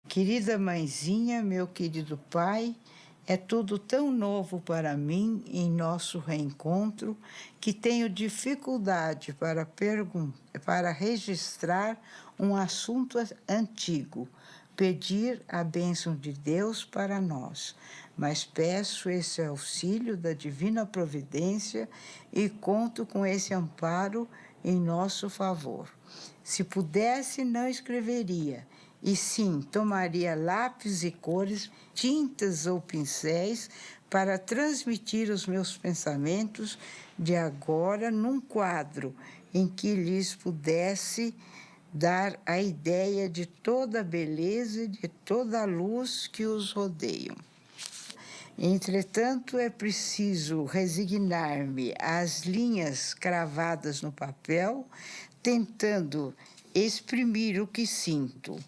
Querida mãezinha, meu querido pai, é tudo tão novo para mim em nosso reencontro que tenho dificuldade para registrar um assunto antigo, pedir a bênção de Deus para nós. Mas peço esse auxílio da divina providência e conto com esse amparo em nosso favor. Se pudesse, não escreveria, e sim tomaria lápis e cores, tintas ou pincéis para transmitir os meus pensamentos de agora num quadro em que lhes pudesse dar a ideia de toda a beleza e de toda a luz que os rodeiam. Entretanto, é preciso resignar-me às linhas cravadas no papel, tentando exprimir o que sinto.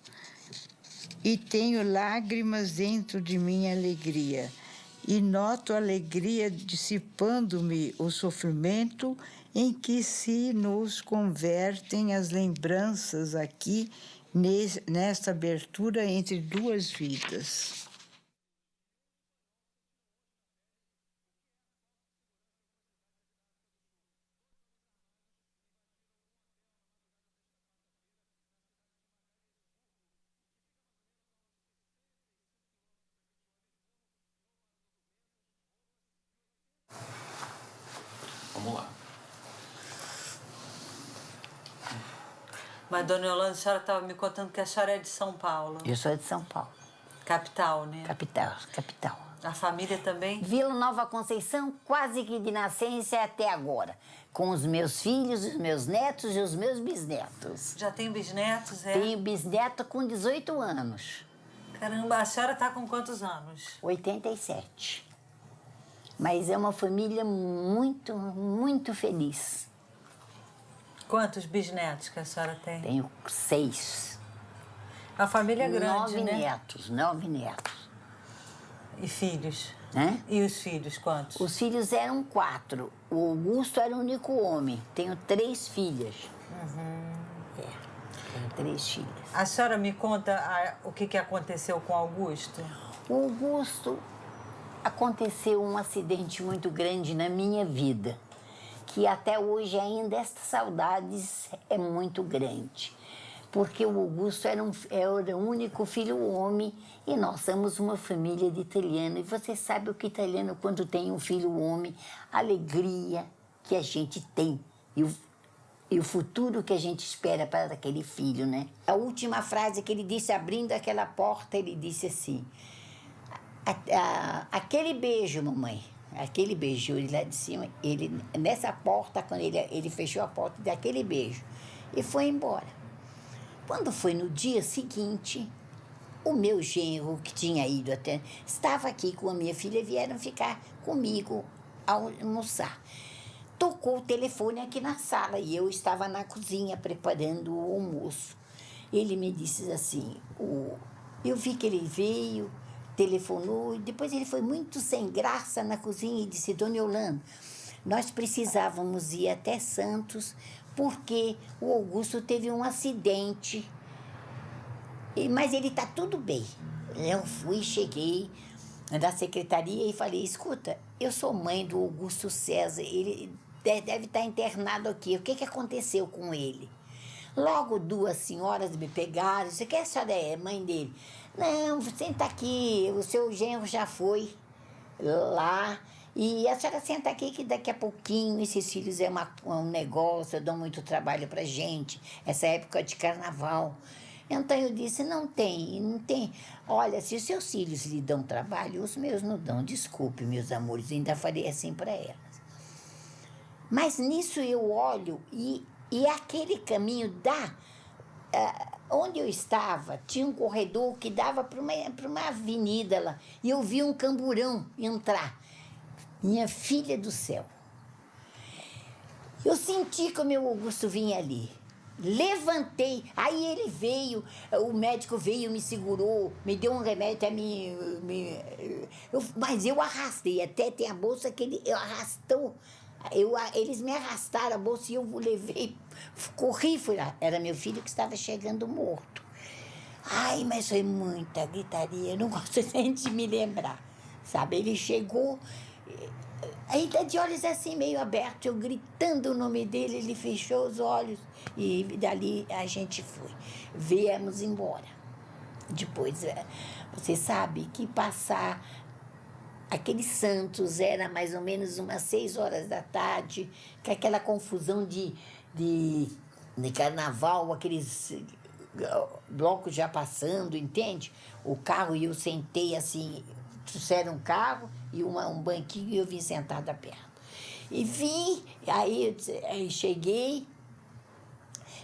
E tenho lágrimas dentro de minha alegria, e noto a alegria dissipando-me o sofrimento em que se nos convertem as lembranças aqui, nesta abertura entre duas vidas. Vamos lá. Mas, dona Yolanda, a senhora estava me contando que a senhora é de São Paulo. Eu sou de São Paulo. Capital, né? Capital. A família também? Vila Nova Conceição, quase que de nascença até agora. Com os meus filhos, os meus netos e os meus bisnetos. Já tem bisnetos, é? Tenho bisneto com 18 anos. Caramba, a senhora está com quantos anos? 87. Mas é uma família muito, muito feliz. Quantos bisnetos que a senhora tem? Tenho 6. A família é grande, 9 né? netos, 9 netos. E filhos? Hã? E os filhos, quantos? Os filhos eram 4. O Augusto era o único homem. Tenho 3 filhas. Tenho 3 filhas. A senhora me conta o que aconteceu com o Augusto? O Augusto, aconteceu um acidente muito grande na minha vida, que até hoje ainda estas saudades é muito grande. Porque o Augusto era o único filho homem e nós somos uma família de italiano. E você sabe o que italiano, quando tem um filho homem, a alegria que a gente tem e o futuro que a gente espera para aquele filho, né? A última frase que ele disse, abrindo aquela porta, ele disse assim: aquele beijo, mamãe, aquele beijo, ele lá de cima, ele, nessa porta, quando ele fechou a porta daquele beijo e foi embora. Quando foi no dia seguinte, o meu genro, que tinha ido até, estava aqui com a minha filha, vieram ficar comigo almoçar. Tocou o telefone aqui na sala e eu estava na cozinha preparando o almoço. Ele me disse assim, eu vi que ele veio, telefonou, e depois ele foi muito sem graça na cozinha e disse: Dona Yolanda, nós precisávamos ir até Santos porque o Augusto teve um acidente, mas ele está tudo bem. Eu cheguei da secretaria e falei: escuta, eu sou mãe do Augusto César, ele deve estar internado aqui, o que aconteceu com ele? Logo 2 senhoras me pegaram, você quer, a senhora é mãe dele? Não, senta aqui, o seu genro já foi lá, e a senhora senta aqui que daqui a pouquinho esses filhos é um negócio, dão muito trabalho pra gente, essa época de carnaval. Então eu disse, não tem. Olha, se os seus filhos lhe dão trabalho, os meus não dão, desculpe, meus amores, ainda falei assim para elas. Mas nisso eu olho e aquele caminho onde eu estava, tinha um corredor que dava para uma avenida lá, e eu vi um camburão entrar. Minha filha do céu. Eu senti que o meu Augusto vinha ali. Levantei, aí ele veio, o médico veio, me segurou, me deu um remédio, até mas eu arrastei, até tem a bolsa que ele arrastou. Eles me arrastaram a bolsa e eu levei, corri, fui lá. Era meu filho que estava chegando morto. Ai, mas foi muita gritaria, eu não gosto nem de me lembrar, sabe? Ele chegou, ainda de olhos assim meio abertos, eu gritando o nome dele, ele fechou os olhos e dali a gente foi. Viemos embora. Depois, você sabe que passar aqueles Santos era mais ou menos umas 6 horas da tarde, com aquela confusão de carnaval, aqueles blocos já passando, entende? O carro e eu sentei assim, trouxeram um carro e um banquinho e eu vim sentada perto. E vim, aí cheguei,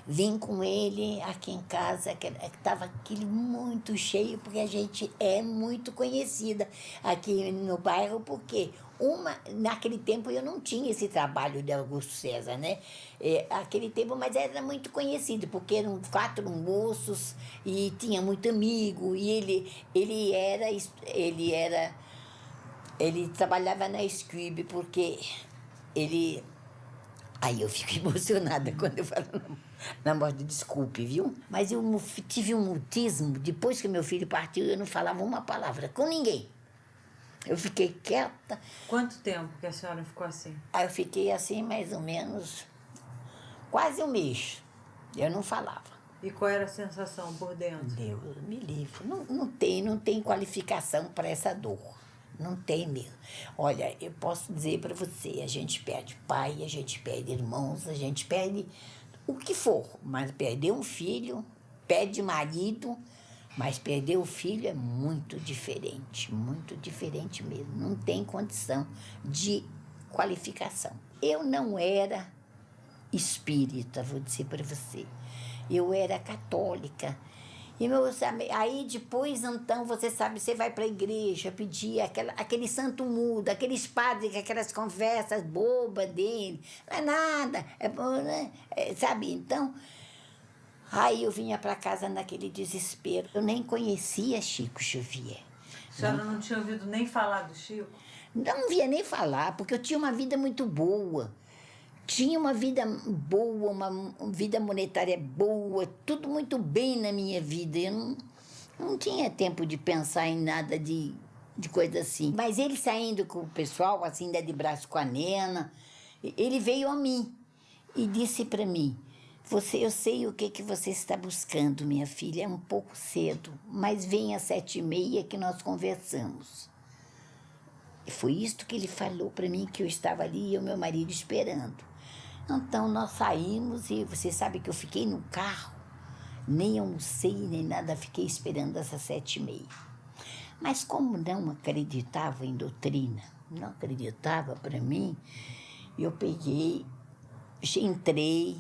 vim com ele aqui em casa, que estava aquilo muito cheio, porque a gente é muito conhecida aqui no bairro, porque naquele tempo eu não tinha esse trabalho de Augusto César, né? Aquele tempo, mas era muito conhecido, porque eram 4 moços e tinha muito amigo, e ele trabalhava na Scrib, porque ele... Aí eu fico emocionada quando eu falo na morte, desculpe, viu? Mas eu tive um mutismo, depois que meu filho partiu, eu não falava uma palavra com ninguém. Eu fiquei quieta. Quanto tempo que a senhora ficou assim? Aí eu fiquei assim, mais ou menos, quase um mês. Eu não falava. E qual era a sensação por dentro? Deus me livre. Não tem qualificação para essa dor. Não tem mesmo. Olha, eu posso dizer para você, a gente perde pai, a gente perde irmãos, a gente perde o que for, mas perder um filho, perde marido, mas perder o filho é muito diferente mesmo. Não tem condição de qualificação. Eu não era espírita, vou dizer para você. Eu era católica. E aí depois, então, você sabe, você vai para a igreja pedir aquele santo mudo, aqueles padres, aquelas conversas bobas dele, não é nada, né? Sabe? Então, aí eu vinha para casa naquele desespero. Eu nem conhecia Chico Xavier. A senhora não tinha ouvido nem falar do Chico? Não via nem falar, porque eu tinha uma vida muito boa. Tinha uma vida boa, uma vida monetária boa, tudo muito bem na minha vida. Eu não tinha tempo de pensar em nada de coisa assim. Mas ele saindo com o pessoal, assim, de braço com a nena, ele veio a mim e disse para mim, eu sei o que você está buscando, minha filha, é um pouco cedo, mas vem às 7h30 que nós conversamos. E foi isto que ele falou para mim, que eu estava ali e o meu marido esperando. Então, nós saímos e você sabe que eu fiquei no carro, nem almocei, nem nada, fiquei esperando essas 7h30. Mas como não acreditava em doutrina, não acreditava para mim, eu peguei, entrei,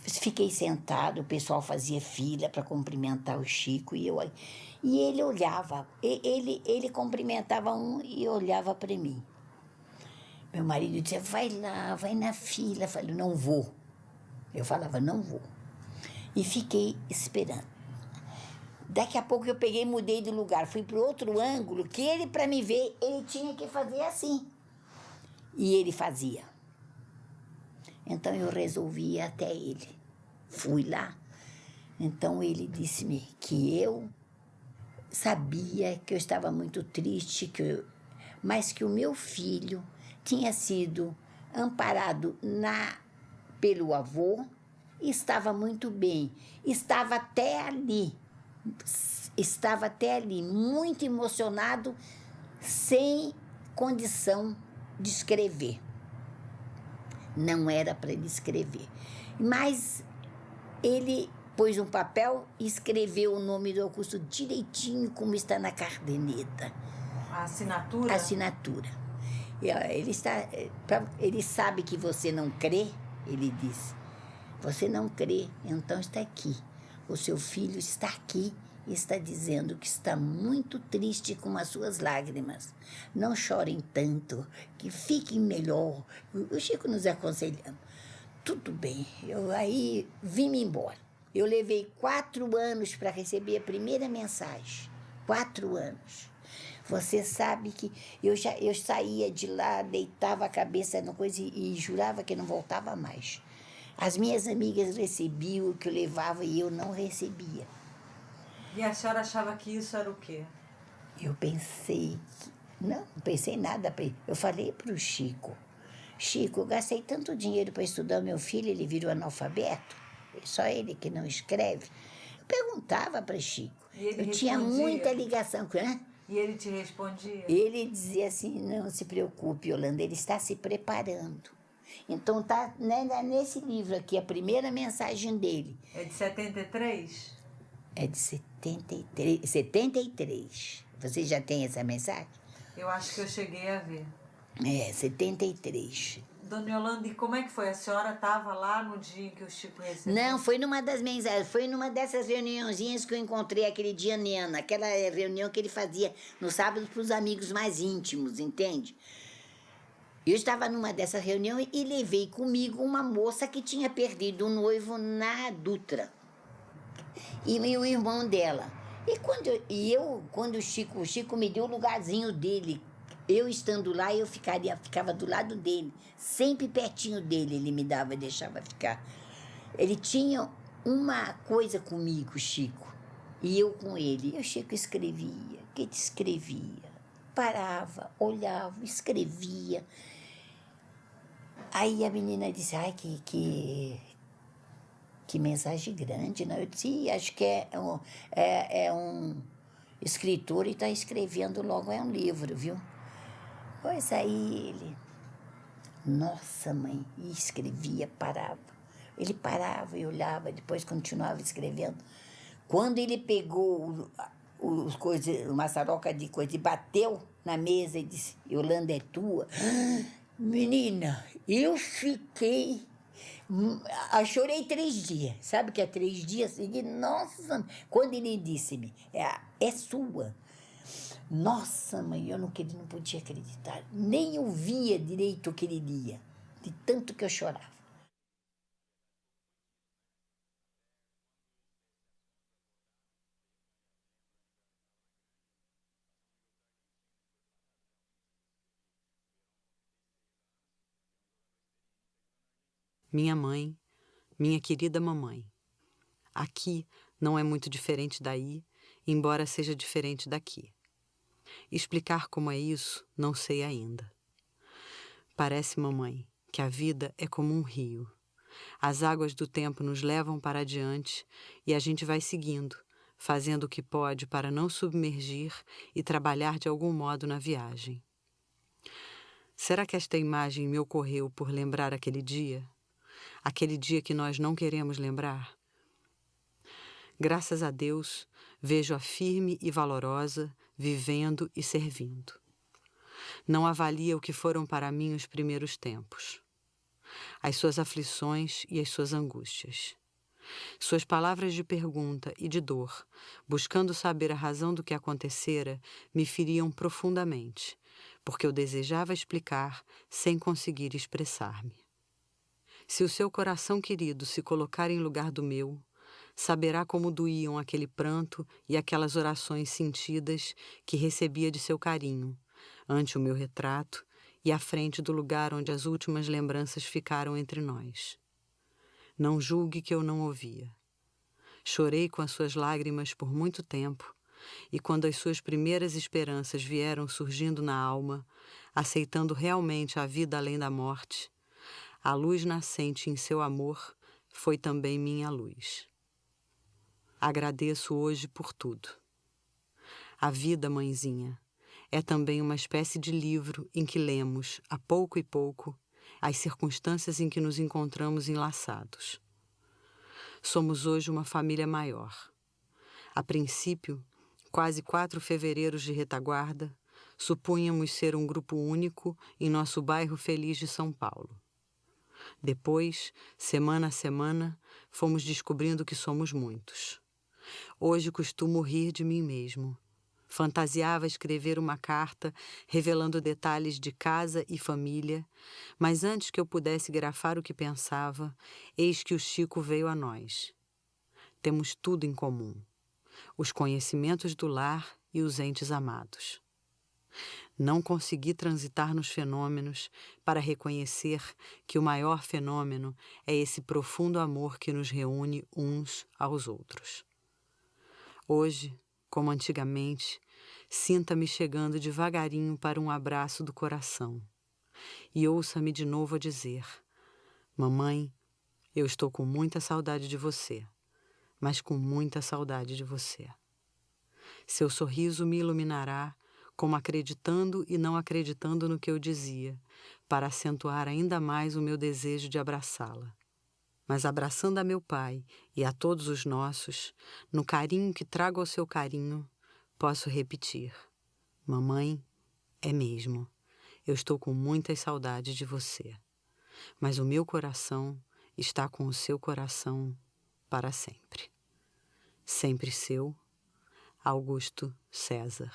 fiquei sentado, o pessoal fazia fila para cumprimentar o Chico e ele olhava, ele cumprimentava um e olhava para mim. Meu marido dizia, vai lá, vai na fila. Eu falei, não vou. Eu falava, não vou. E fiquei esperando. Daqui a pouco eu peguei e mudei de lugar. Fui para o outro ângulo, que ele, para me ver, ele tinha que fazer assim. E ele fazia. Então eu resolvi ir até ele. Fui lá. Então ele disse-me que eu sabia que eu estava muito triste, mas que o meu filho tinha sido amparado pelo avô, estava muito bem, estava até ali, muito emocionado, sem condição de escrever. Não era para ele escrever. Mas ele pôs um papel e escreveu o nome do Augusto direitinho, como está na caderneta. A assinatura? A assinatura. Ele sabe que você não crê, ele disse. Você não crê, então está aqui. O seu filho está aqui e está dizendo que está muito triste com as suas lágrimas. Não chorem tanto, que fiquem melhor. O Chico nos aconselhando. Tudo bem, eu aí vim-me embora. Eu levei 4 anos para receber a primeira mensagem. 4 anos. Você sabe que eu saía de lá, deitava a cabeça na coisa e jurava que não voltava mais. As minhas amigas recebiam o que eu levava e eu não recebia. E a senhora achava que isso era o quê? Eu pensei, não pensei nada. Eu falei para o Chico, Chico, eu gastei tanto dinheiro para estudar meu filho, ele virou analfabeto, só ele que não escreve. Eu perguntava para Chico, E ele eu tinha respondia? muita ligação com ele. E ele te respondia? Ele dizia assim, não se preocupe, Yolanda, ele está se preparando. Então tá nesse livro aqui, a primeira mensagem dele. É de 73? É de 73. 73. Você já tem essa mensagem? Eu acho que eu cheguei a ver. É, 73. Dona Yolanda, e como é que foi? A senhora estava lá no dia em que o Chico recebeu? Não, foi numa das mensagens, foi numa dessas reuniãozinhas que eu encontrei aquele dia, Nena, aquela reunião que ele fazia no sábado para os amigos mais íntimos, entende? Eu estava numa dessas reuniões e levei comigo uma moça que tinha perdido o noivo na Dutra. E o irmão dela. E quando o Chico me deu o lugarzinho dele, eu estando lá, eu ficava do lado dele, sempre pertinho dele, ele me dava, deixava ficar. Ele tinha uma coisa comigo, Chico, e eu com ele. E o Chico escrevia, que te escrevia, parava, olhava, escrevia. Aí a menina disse, ai, que mensagem grande, né? Eu disse, acho que é um escritor e está escrevendo logo um livro, viu? Pois aí ele, nossa mãe, e escrevia, parava. Ele parava e olhava, depois continuava escrevendo. Quando ele pegou uma saroca de coisa e bateu na mesa e disse, Yolanda, é tua? Menina, eu fiquei... chorei 3 dias. Sabe o que é 3 dias seguidos? Nossa, quando ele disse-me, é sua. Nossa, mãe, eu não podia acreditar. Nem ouvia direito o que ele lia, de tanto que eu chorava. Minha mãe, minha querida mamãe. Aqui não é muito diferente daí, embora seja diferente daqui. Explicar como é isso, não sei ainda. Parece, mamãe, que a vida é como um rio. As águas do tempo nos levam para adiante e a gente vai seguindo, fazendo o que pode para não submergir e trabalhar de algum modo na viagem. Será que esta imagem me ocorreu por lembrar aquele dia? Aquele dia que nós não queremos lembrar? Graças a Deus, vejo-a firme e valorosa, vivendo e servindo. Não avalia o que foram para mim os primeiros tempos. As suas aflições e as suas angústias. Suas palavras de pergunta e de dor, buscando saber a razão do que acontecera, me feriam profundamente, porque eu desejava explicar sem conseguir expressar-me. Se o seu coração querido se colocar em lugar do meu, saberá como doíam aquele pranto e aquelas orações sentidas que recebia de seu carinho, ante o meu retrato e à frente do lugar onde as últimas lembranças ficaram entre nós. Não julgue que eu não ouvia. Chorei com as suas lágrimas por muito tempo, e quando as suas primeiras esperanças vieram surgindo na alma, aceitando realmente a vida além da morte, a luz nascente em seu amor foi também minha luz. Agradeço hoje por tudo. A vida, mãezinha, é também uma espécie de livro em que lemos, a pouco e pouco, as circunstâncias em que nos encontramos enlaçados. Somos hoje uma família maior. A princípio, quase 4 fevereiros de retaguarda, supunhamos ser um grupo único em nosso bairro feliz de São Paulo. Depois, semana a semana, fomos descobrindo que somos muitos. Hoje costumo rir de mim mesmo. Fantasiava escrever uma carta revelando detalhes de casa e família, mas antes que eu pudesse grafar o que pensava, eis que o Chico veio a nós. Temos tudo em comum: os conhecimentos do lar e os entes amados. Não consegui transitar nos fenômenos para reconhecer que o maior fenômeno é esse profundo amor que nos reúne uns aos outros. Hoje, como antigamente, sinta-me chegando devagarinho para um abraço do coração e ouça-me de novo a dizer: mamãe, eu estou com muita saudade de você, mas com muita saudade de você. Seu sorriso me iluminará, como acreditando e não acreditando no que eu dizia, para acentuar ainda mais o meu desejo de abraçá-la. Mas abraçando a meu pai e a todos os nossos, no carinho que trago ao seu carinho, posso repetir: mamãe, é mesmo, eu estou com muitas saudades de você, mas o meu coração está com o seu coração para sempre. Sempre seu, Augusto César.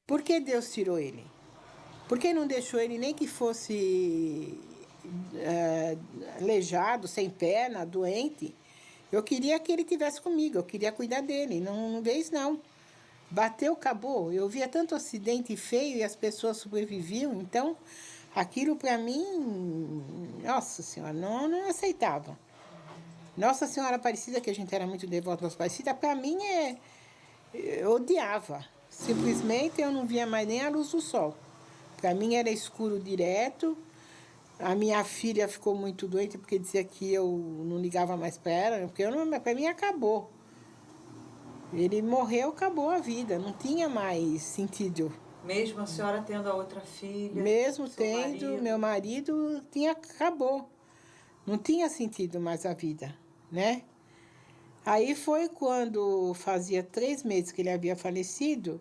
Por que Deus tirou ele? Por que não deixou ele nem que fosse aleijado, sem perna, doente? Eu queria que ele tivesse comigo, eu queria cuidar dele, não veio não. Bateu, acabou. Eu via tanto acidente feio e as pessoas sobreviviam, então aquilo para mim, nossa senhora, não aceitava. Nossa Senhora Aparecida, que a gente era muito devoto Nossa Aparecida, para mim eu odiava. Simplesmente eu não via mais nem a luz do sol. Para mim era escuro direto. A minha filha ficou muito doente porque dizia que eu não ligava mais para ela, porque para mim acabou. Ele morreu, acabou a vida, não tinha mais sentido. Mesmo a senhora tendo a outra filha? Mesmo seu tendo, marido? meu marido acabou. Não tinha sentido mais a vida, né? Aí foi quando fazia 3 meses que ele havia falecido,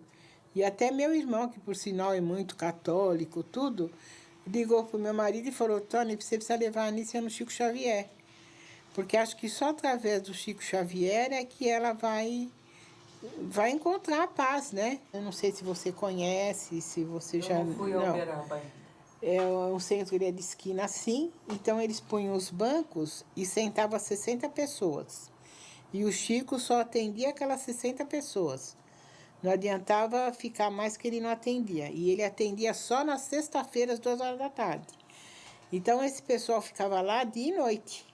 e até meu irmão, que por sinal é muito católico, tudo, ligou para o meu marido e falou: Tony, você precisa levar a Anícia no Chico Xavier. Porque acho que só através do Chico Xavier é que ela vai encontrar a paz, né? Eu não sei se você conhece, se você já... Eu não fui ao Uberaba ainda. É um centro de esquina assim, então eles punham os bancos e sentavam 60 pessoas. E o Chico só atendia aquelas 60 pessoas. Não adiantava ficar mais que ele não atendia. E ele atendia só nas sexta-feiras, 2 horas da tarde. Então esse pessoal ficava lá dia e noite.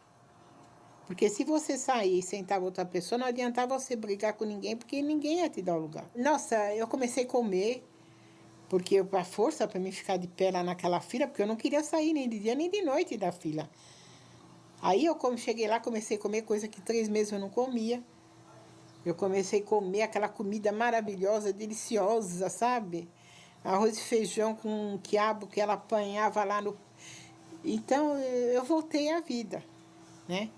Porque se você sair e sentar outra pessoa, não adiantava você brigar com ninguém, porque ninguém ia te dar o lugar. Nossa, eu comecei a comer, porque a força para mim ficar de pé lá naquela fila, porque eu não queria sair nem de dia nem de noite da fila. Aí eu cheguei lá, comecei a comer coisa que 3 meses eu não comia. Eu comecei a comer aquela comida maravilhosa, deliciosa, sabe? Arroz e feijão com quiabo que ela apanhava lá no... Então, eu voltei à vida, né?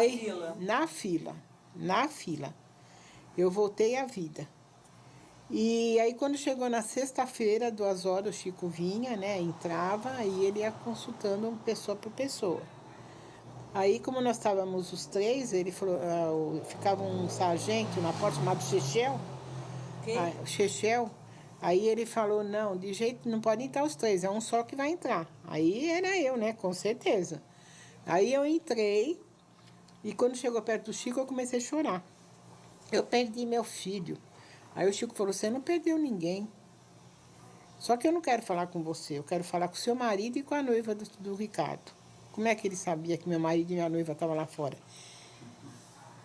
Fila? Na fila. Eu voltei à vida. E aí, quando chegou na sexta-feira, 2 horas, o Chico vinha, né? Entrava e ele ia consultando pessoa por pessoa. Aí, como nós estávamos os 3, ele falou, ficava um sargento na porta chamado Chechel. Quem? O Chechel. Aí ele falou, não, de jeito não podem entrar os 3, é um só que vai entrar. Aí era eu, né? Com certeza. Aí eu entrei e quando chegou perto do Chico, eu comecei a chorar. Eu perdi meu filho. Aí o Chico falou, você não perdeu ninguém. Só que eu não quero falar com você, eu quero falar com o seu marido e com a noiva do Ricardo. Como é que ele sabia que meu marido e minha noiva estavam lá fora?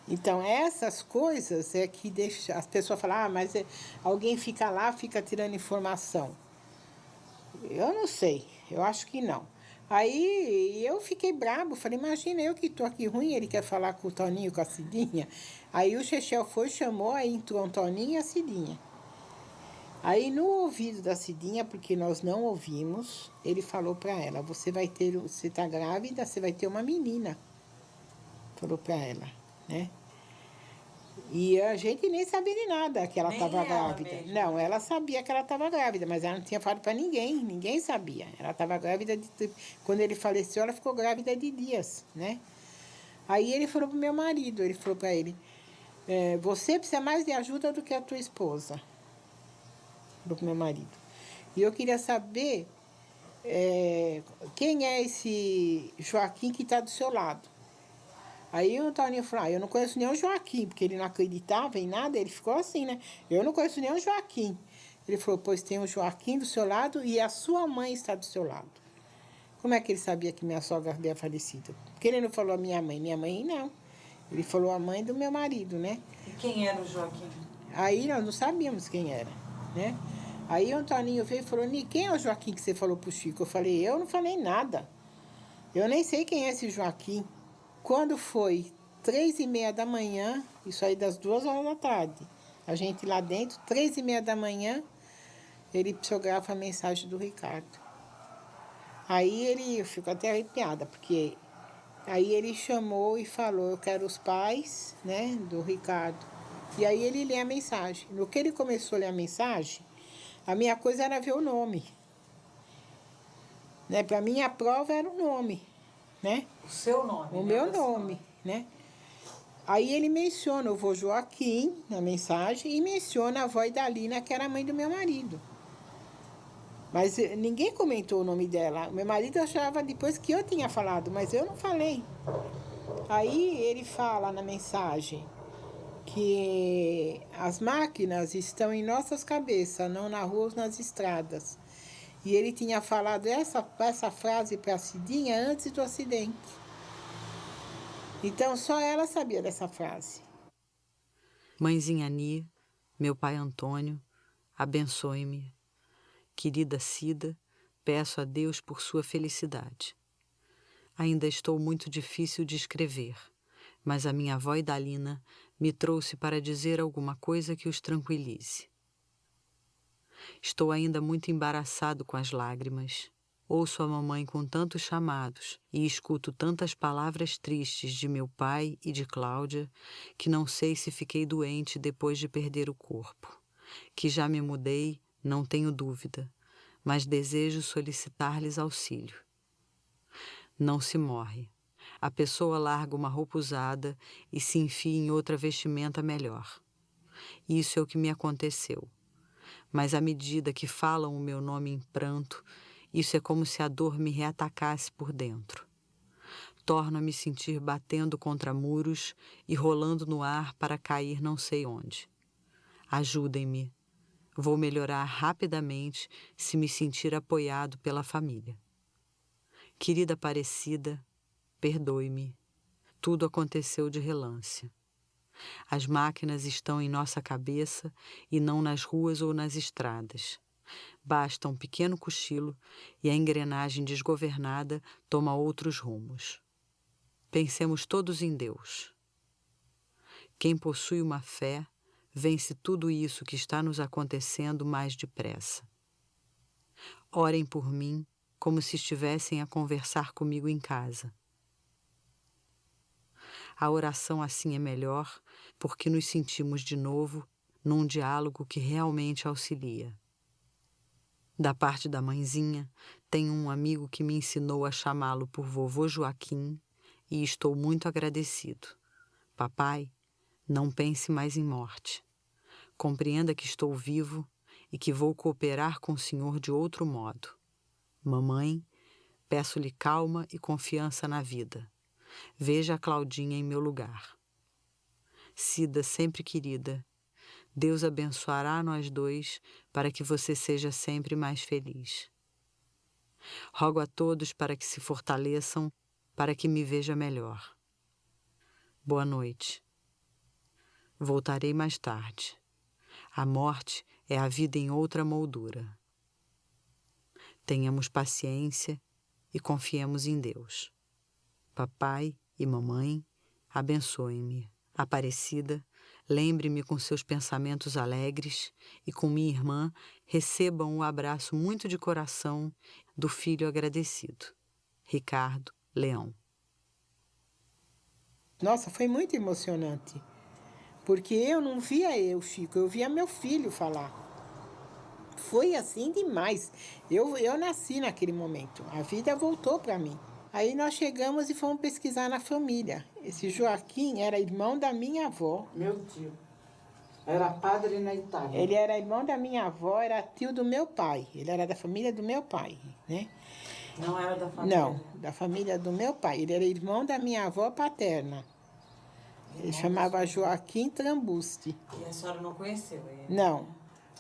Então, essas coisas é que deixa as pessoas falar, mas alguém fica lá, fica tirando informação. Eu não sei, eu acho que não. Aí eu fiquei brabo, falei, imagina eu que estou aqui ruim, ele quer falar com o Toninho, com a Cidinha. Aí o Chechel foi, chamou, aí entrou o Toninho e a Cidinha. Aí no ouvido da Cidinha, porque nós não ouvimos, ele falou para ela, você está grávida, você vai ter uma menina. Falou para ela, né? E a gente nem sabia de nada que ela estava grávida. Mesmo. Não, ela sabia que ela estava grávida, mas ela não tinha falado para ninguém sabia. Ela estava grávida, quando ele faleceu, ela ficou grávida de dias, né? Aí ele falou para o meu marido, ele falou para ele, você precisa mais de ajuda do que a tua esposa. Falou para o meu marido. E eu queria saber quem é esse Joaquim que está do seu lado. Aí o Toninho falou, eu não conheço nem o Joaquim, porque ele não acreditava em nada, ele ficou assim, né? Eu não conheço nem o Joaquim. Ele falou, pois tem o Joaquim do seu lado e a sua mãe está do seu lado. Como é que ele sabia que minha sogra havia falecido? Porque ele não falou a minha mãe não. Ele falou a mãe do meu marido, né? E quem era o Joaquim? Aí nós não sabíamos quem era, né? Aí o Antoninho veio e falou, quem é o Joaquim que você falou pro Chico? Eu falei, eu não falei nada. Eu nem sei quem é esse Joaquim. Quando foi 3h30 da manhã, isso aí das 2h da tarde, a gente lá dentro, 3h30 da manhã, ele psicografa a mensagem do Ricardo. Aí eu fico até arrepiada, porque aí ele chamou e falou, eu quero os pais, né, do Ricardo. E aí ele lê a mensagem. No que ele começou a ler a mensagem, a minha coisa era ver o nome. Né? Para mim, a prova era o nome, né? O seu nome? O né, meu da nome, né? Aí ele menciona o vô Joaquim na mensagem e menciona a avó Idalina, que era a mãe do meu marido. Mas ninguém comentou o nome dela. O meu marido achava depois que eu tinha falado, mas eu não falei. Aí ele fala na mensagem que as máquinas estão em nossas cabeças, não na rua ou nas estradas. E ele tinha falado essa frase para a Cidinha antes do acidente. Então, só ela sabia dessa frase. Mãezinha Ani, meu pai Antônio, abençoe-me. Querida Cida, peço a Deus por sua felicidade. Ainda estou muito difícil de escrever, mas a minha avó Idalina me trouxe para dizer alguma coisa que os tranquilize. Estou ainda muito embaraçado com as lágrimas. Ouço a mamãe com tantos chamados e escuto tantas palavras tristes de meu pai e de Cláudia que não sei se fiquei doente depois de perder o corpo. Que já me mudei, não tenho dúvida, mas desejo solicitar-lhes auxílio. Não se morre. A pessoa larga uma roupa usada e se enfia em outra vestimenta melhor. Isso é o que me aconteceu. Mas à medida que falam o meu nome em pranto, isso é como se a dor me reatacasse por dentro. Torno a me sentir batendo contra muros e rolando no ar para cair não sei onde. Ajudem-me. Vou melhorar rapidamente se me sentir apoiado pela família. Querida Aparecida, perdoe-me. Tudo aconteceu de relance. As máquinas estão em nossa cabeça e não nas ruas ou nas estradas. Basta um pequeno cochilo e a engrenagem desgovernada toma outros rumos. Pensemos todos em Deus. Quem possui uma fé vence tudo isso que está nos acontecendo mais depressa. Orem por mim como se estivessem a conversar comigo em casa. A oração assim é melhor porque nos sentimos de novo num diálogo que realmente auxilia. Da parte da mãezinha, tenho um amigo que me ensinou a chamá-lo por vovô Joaquim e estou muito agradecido. Papai, não pense mais em morte. Compreenda que estou vivo e que vou cooperar com o senhor de outro modo. Mamãe, peço-lhe calma e confiança na vida. Veja a Claudinha em meu lugar. Cida, sempre querida, Deus abençoará nós dois para que você seja sempre mais feliz. Rogo a todos para que se fortaleçam, para que me veja melhor. Boa noite. Voltarei mais tarde. A morte é a vida em outra moldura. Tenhamos paciência e confiemos em Deus. Papai e mamãe, abençoem-me. Aparecida, lembre-me com seus pensamentos alegres e com minha irmã recebam um abraço muito de coração do filho agradecido. Ricardo Leão. Nossa, foi muito emocionante. Porque eu não via Chico, eu via meu filho falar. Foi assim demais. Eu nasci naquele momento. A vida voltou para mim. Aí nós chegamos e fomos pesquisar na família. Esse Joaquim era irmão da minha avó. Meu tio. Era padre na Itália. Ele era irmão da minha avó, era tio do meu pai. Ele era da família do meu pai, né? Não era da família? Não, da família do meu pai. Ele era irmão da minha avó paterna. Ele chamava Joaquim Trambuste. E a senhora não conheceu ele? Não.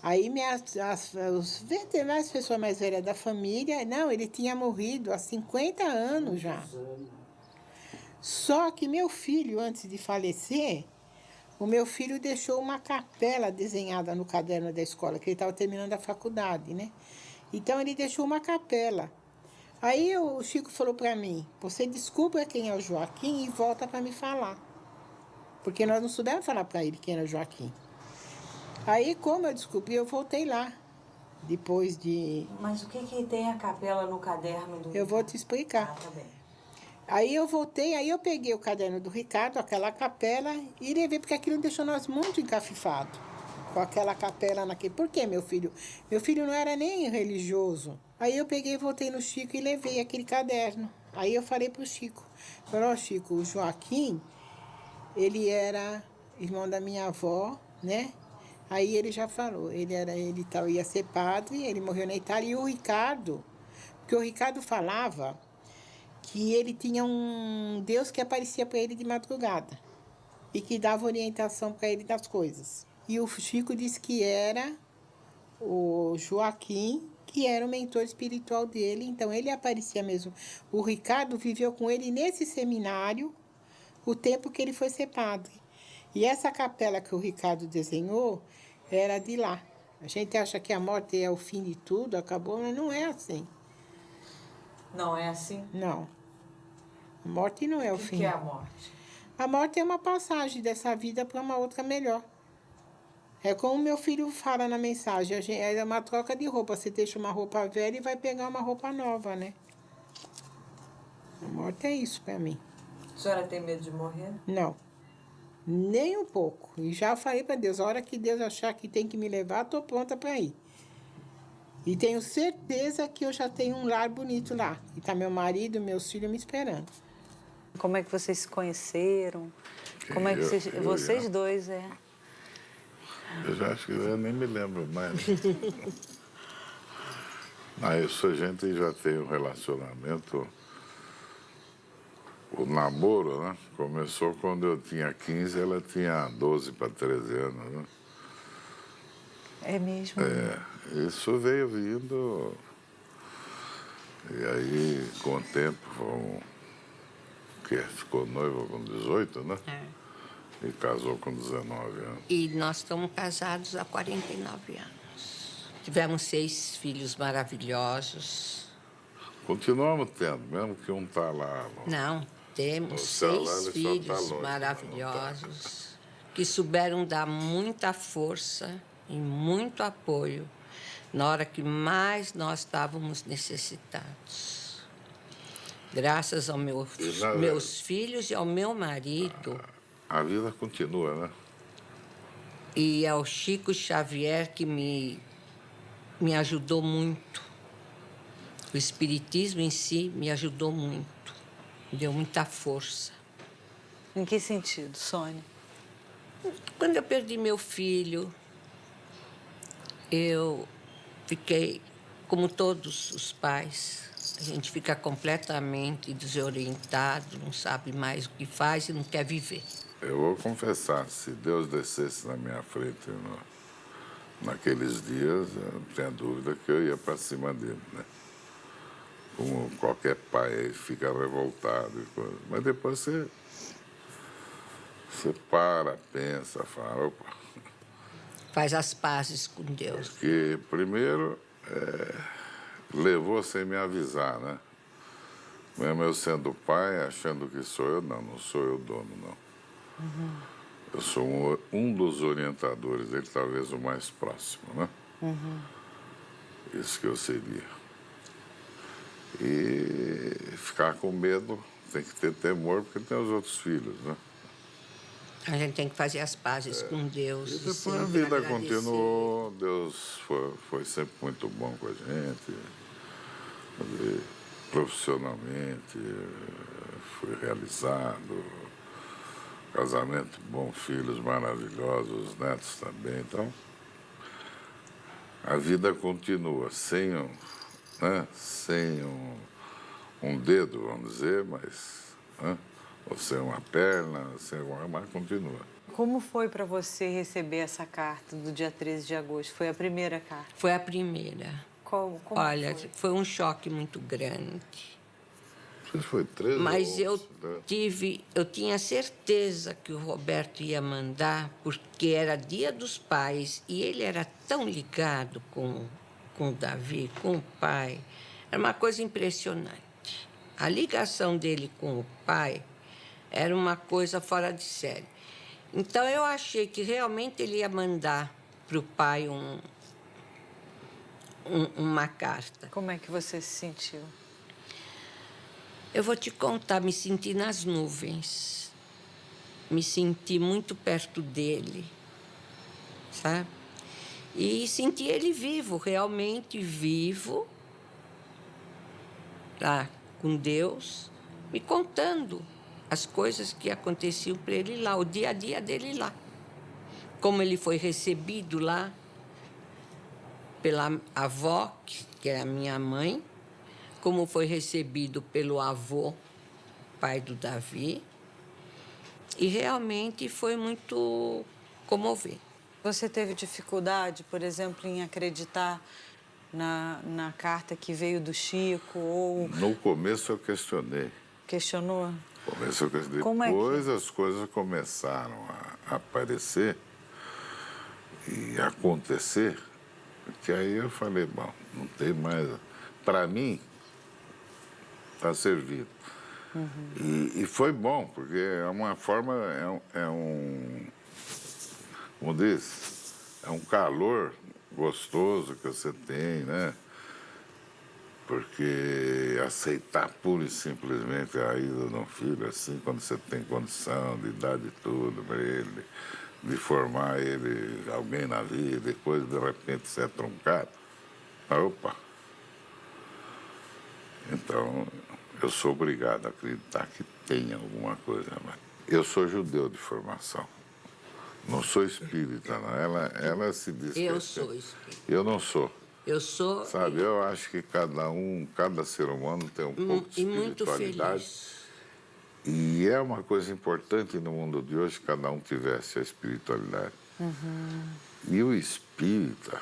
Aí as pessoas mais velhas da família, não, ele tinha morrido há 50 anos já. Só que meu filho, antes de falecer, o meu filho deixou uma capela desenhada no caderno da escola, que ele estava terminando a faculdade, né? Então ele deixou uma capela. Aí o Chico falou para mim, você descubra quem é o Joaquim e volta para me falar. Porque nós não soubemos falar para ele quem era o Joaquim. Aí, como eu descobri, eu voltei lá. Depois de... Mas o que tem a capela no caderno do... Eu vou te explicar. Ah, tá bem. Aí eu voltei, aí eu peguei o caderno do Ricardo, aquela capela, e levei, porque aquilo deixou nós muito encafifados. Com aquela capela naquele... Por quê, meu filho? Meu filho não era nem religioso. Aí eu peguei, voltei no Chico e levei aquele caderno. Aí eu falei pro Chico, falei, ó, Chico, o Joaquim, ele era irmão da minha avó, né? Aí ele já falou, ele ia ser padre, ele morreu na Itália, e o Ricardo, porque o Ricardo falava que ele tinha um Deus que aparecia para ele de madrugada e que dava orientação para ele das coisas. E o Chico disse que era o Joaquim, que era o mentor espiritual dele, então ele aparecia mesmo. O Ricardo viveu com ele nesse seminário o tempo que ele foi ser padre. E essa capela que o Ricardo desenhou era de lá. A gente acha que a morte é o fim de tudo, acabou, mas não é assim. Não é assim? Não. A morte não é o O fim. que é a morte? A morte é uma passagem dessa vida para uma outra melhor. É como meu filho fala na mensagem, é uma troca de roupa. Você deixa uma roupa velha e vai pegar uma roupa nova, né? A morte é isso para mim. A senhora tem medo de morrer? Não. Nem um pouco. E já falei para Deus, a hora que Deus achar que tem que me levar, estou pronta para ir. E tenho certeza que eu já tenho um lar bonito lá. E tá meu marido, meus filhos me esperando. Como é que vocês se conheceram? Como é que vocês dois, Eu já acho que eu nem me lembro mais. Mas isso a gente já tem um relacionamento. O namoro, né? Começou quando eu tinha 15, ela tinha 12 para 13 anos, né? É mesmo? Isso veio vindo. E aí, com o tempo, ficou noiva com 18, né? E casou com 19 anos. E nós estamos casados há 49 anos. Tivemos 6 filhos maravilhosos. Continuamos tendo, mesmo que um tá lá. Não, temos No céu, lá, 6 ele só filhos tá longe, maravilhosos que souberam dar muita força e muito apoio na hora que mais nós estávamos necessitados. Graças aos meus filhos e ao meu marido. A vida continua, né? E ao Chico Xavier, que me ajudou muito. O espiritismo em si me ajudou muito. Me deu muita força. Em que sentido, Sônia? Quando eu perdi meu filho, eu fiquei, como todos os pais, a gente fica completamente desorientado, não sabe mais o que faz e não quer viver. Eu vou confessar, se Deus descesse na minha frente naqueles dias, eu não tenho dúvida que eu ia para cima dele, né? Como qualquer pai aí fica revoltado e coisa. Mas depois você para, pensa, fala, opa. Faz as pazes com Deus. Porque primeiro levou sem me avisar, né? Mesmo eu sendo pai, achando que sou eu, não sou eu o dono, não. Eu sou um dos orientadores dele, talvez o mais próximo, né? Isso que eu seria. E ficar com medo, tem que ter temor, porque tem os outros filhos, né? A gente tem que fazer as pazes com Deus. E depois a sempre vida agradecer. continuou, Deus foi sempre muito bom com a gente. E profissionalmente, fui realizado. Casamento bom, filhos maravilhosos, netos também. Então, a vida continua sem um dedo, vamos dizer, mas ou sem uma perna, sem alguma, mas continua. Como foi para você receber essa carta do dia 13 de agosto? Foi a primeira carta? Foi a primeira. Como Olha, foi? foi um choque muito grande. Não sei se foi 13 Mas ou 11, né? eu tinha certeza que o Roberto ia mandar, porque era Dia dos Pais e ele era tão ligado com o Davi, com o pai. Era uma coisa impressionante. A ligação dele com o pai era uma coisa fora de série. Então eu achei que realmente ele ia mandar para o pai uma carta. Como é que você se sentiu? Eu vou te contar, me senti nas nuvens. Me senti muito perto dele, sabe? E senti ele vivo, realmente vivo, lá com Deus, me contando as coisas que aconteciam para ele lá, o dia a dia dele lá. Como ele foi recebido lá pela avó, que é a minha mãe, como foi recebido pelo avô, pai do Davi, e realmente foi muito comovente. Você teve dificuldade, por exemplo, em acreditar na carta que veio do Chico ou No começo eu questionei. questionou? No começo eu questionei. Como é que- Depois as coisas começaram a aparecer e acontecer, que aí eu falei, bom, não tem mais... Para mim, está servido. E foi bom, porque é uma forma, como diz, é um calor gostoso que você tem, né? Porque aceitar pura e simplesmente a ida de um filho, assim, quando você tem condição de dar de tudo para ele, de formar ele alguém na vida, depois de repente você é truncado, opa! Então, eu sou obrigado a acreditar que tem alguma coisa. Mas eu sou judeu de formação. Não sou espírita, não. Ela se diz que Eu é sou espírita. espírita. Eu não sou. Eu sou Sabe, eu acho que cada ser humano tem um pouco de e muito espiritualidade. feliz. E é uma coisa importante no mundo de hoje que cada um tivesse a espiritualidade. E o espírita,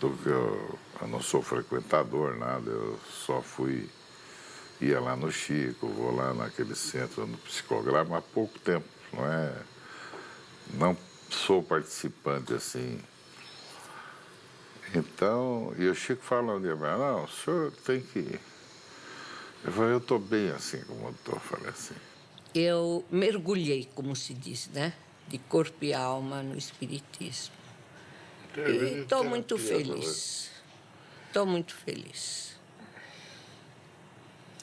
porque eu não sou frequentador, nada, eu só ia lá no Chico, vou lá naquele centro no psicograma há pouco tempo, não sou participante assim. Então, e o Chico fala um dia, não, o senhor tem que... Eu falei, eu estou bem assim como eu estou, falei assim. Eu mergulhei, como se diz, né? De corpo e alma no espiritismo. E estou muito feliz. Estou muito feliz.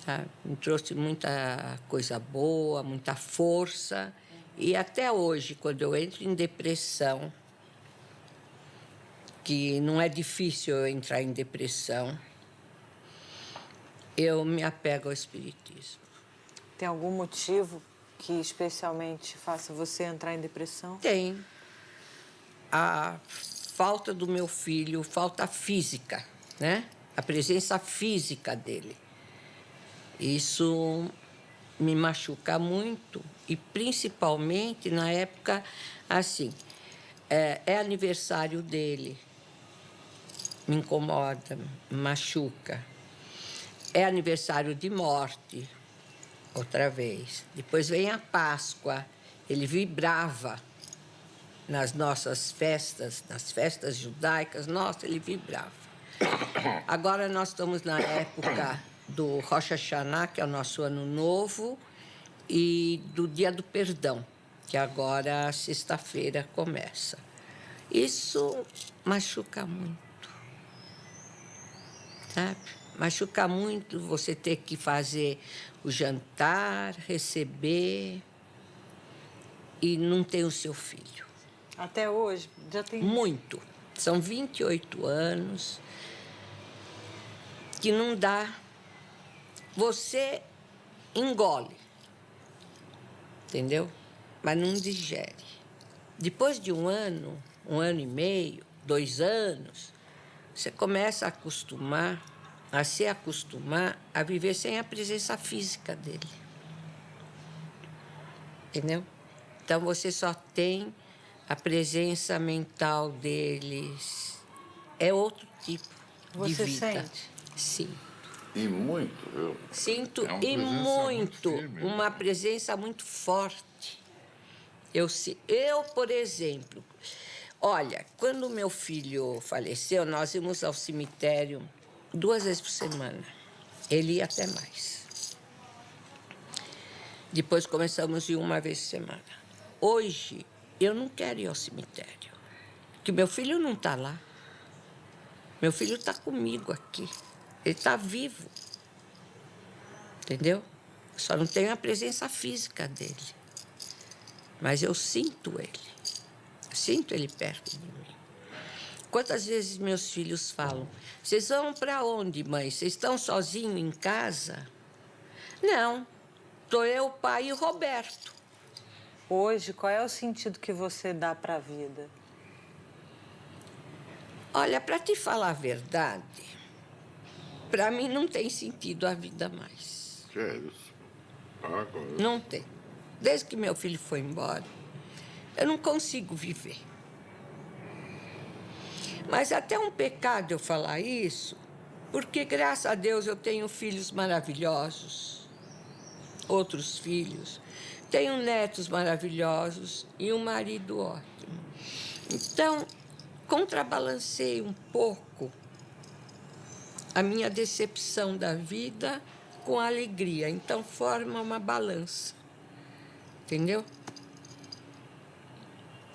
Sabe? Me trouxe muita coisa boa, muita força. E até hoje, quando eu entro em depressão, que não é difícil eu entrar em depressão, eu me apego ao espiritismo. Tem algum motivo que especialmente faça você entrar em depressão? Tem. A falta do meu filho, falta física, né? A presença física dele. Isso me machuca muito e principalmente na época, assim, é aniversário dele, me incomoda, me machuca. É aniversário de morte, outra vez. Depois vem a Páscoa, ele vibrava nas nossas festas, nas festas judaicas, nossa, ele vibrava. Agora nós estamos na época do Rosh Hashanah, que é o nosso ano novo, e do Dia do Perdão, que agora, sexta-feira, começa. Isso machuca muito, sabe? Machuca muito você ter que fazer o jantar, receber e não ter o seu filho. Até hoje? Já tem... Muito. São 28 anos que não dá. Você engole, entendeu? Mas não digere. Depois de um ano e meio, 2 anos, você começa a se acostumar a viver sem a presença física dele. entendeu? Então, você só tem a presença mental deles. É outro tipo de Você vida. sente? Sim. E muito, viu? Sinto É uma e presença muito, firme, né? uma presença muito forte. Eu, por exemplo, olha, quando meu filho faleceu, nós íamos ao cemitério 2 vezes por semana. Ele ia até mais. Depois começamos a ir 1 vez por semana. Hoje, eu não quero ir ao cemitério, porque meu filho não está lá. Meu filho está comigo aqui. Ele está vivo. Entendeu? Só não tenho a presença física dele. Mas eu sinto ele. Eu sinto ele perto de mim. Quantas vezes meus filhos falam: vocês vão para onde, mãe? Vocês estão sozinhos em casa? Não. Estou eu, o pai e o Roberto. Hoje, qual é o sentido que você dá para a vida? Olha, para te falar a verdade, para mim não tem sentido a vida mais. Que é isso? Agora. Não tem. Desde que meu filho foi embora, eu não consigo viver. Mas até um pecado eu falar isso, porque, graças a Deus, eu tenho filhos maravilhosos, outros filhos, tenho netos maravilhosos e um marido ótimo. Então, contrabalancei um pouco a minha decepção da vida com a alegria. Então, forma uma balança. Entendeu?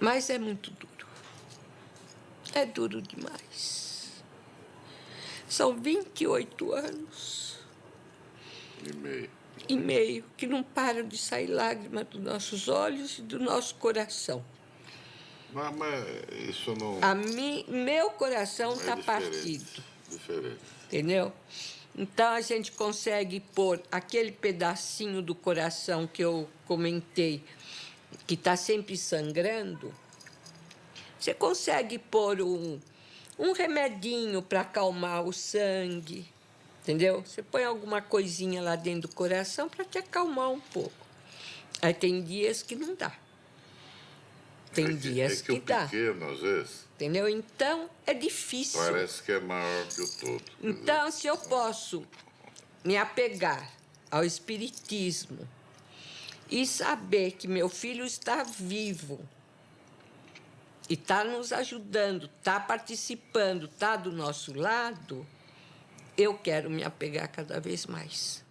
Mas é muito duro. É duro demais. São 28 anos e meio que não param de sair lágrimas dos nossos olhos e do nosso coração. Mas isso não... Meu coração está partido. Diferente. Entendeu? Então, a gente consegue pôr aquele pedacinho do coração que eu comentei, que está sempre sangrando, você consegue pôr um remedinho para acalmar o sangue, entendeu? Você põe alguma coisinha lá dentro do coração para te acalmar um pouco. Aí tem dias que não dá. Tem dias que o dá. pequeno, às vezes, Entendeu? Então, é difícil. parece que é maior que o todo. Então, se eu posso me apegar ao espiritismo e saber que meu filho está vivo e está nos ajudando, está participando, está do nosso lado, eu quero me apegar cada vez mais.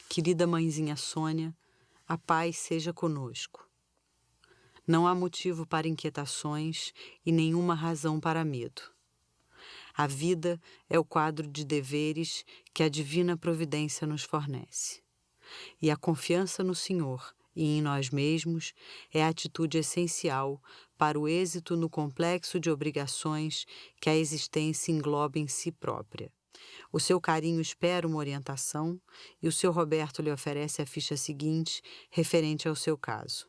Querida mãezinha Sônia, a paz seja conosco. Não há motivo para inquietações e nenhuma razão para medo. A vida é o quadro de deveres que a divina providência nos fornece. E a confiança no Senhor e em nós mesmos é a atitude essencial para o êxito no complexo de obrigações que a existência engloba em si própria. O seu carinho espera uma orientação e o seu Roberto lhe oferece a ficha seguinte referente ao seu caso.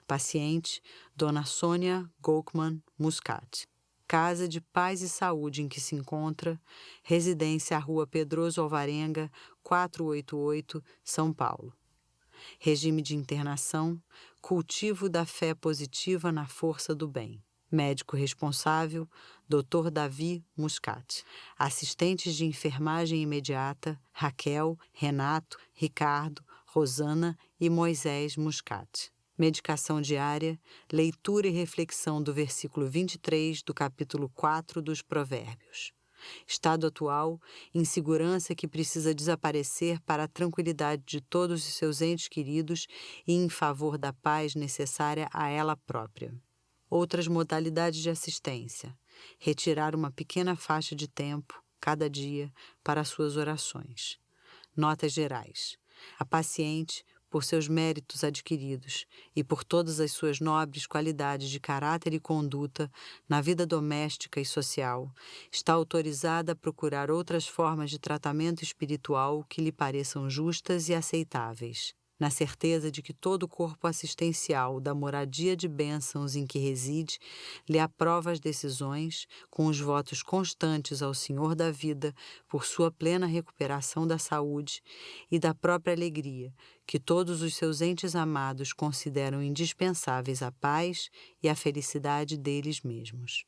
Paciente, Dona Sônia Golkman Muscat. Casa de Paz e Saúde em que se encontra, residência à Rua Pedroso Alvarenga, 488, São Paulo. Regime de internação, cultivo da fé positiva na força do bem. Médico responsável, Dr. Davi Muscat. Assistentes de enfermagem imediata, Raquel, Renato, Ricardo, Rosana e Moisés Muscat. Medicação diária, leitura e reflexão do versículo 23 do capítulo 4 dos Provérbios. Estado atual, insegurança que precisa desaparecer para a tranquilidade de todos os seus entes queridos e em favor da paz necessária a ela própria. Outras modalidades de assistência. Retirar uma pequena faixa de tempo, cada dia, para suas orações. Notas gerais. A paciente, por seus méritos adquiridos e por todas as suas nobres qualidades de caráter e conduta na vida doméstica e social, está autorizada a procurar outras formas de tratamento espiritual que lhe pareçam justas e aceitáveis. na certeza de que todo o corpo assistencial da moradia de bênçãos em que reside lhe aprova as decisões, com os votos constantes ao Senhor da vida por sua plena recuperação da saúde e da própria alegria, que todos os seus entes amados consideram indispensáveis à paz e à felicidade deles mesmos.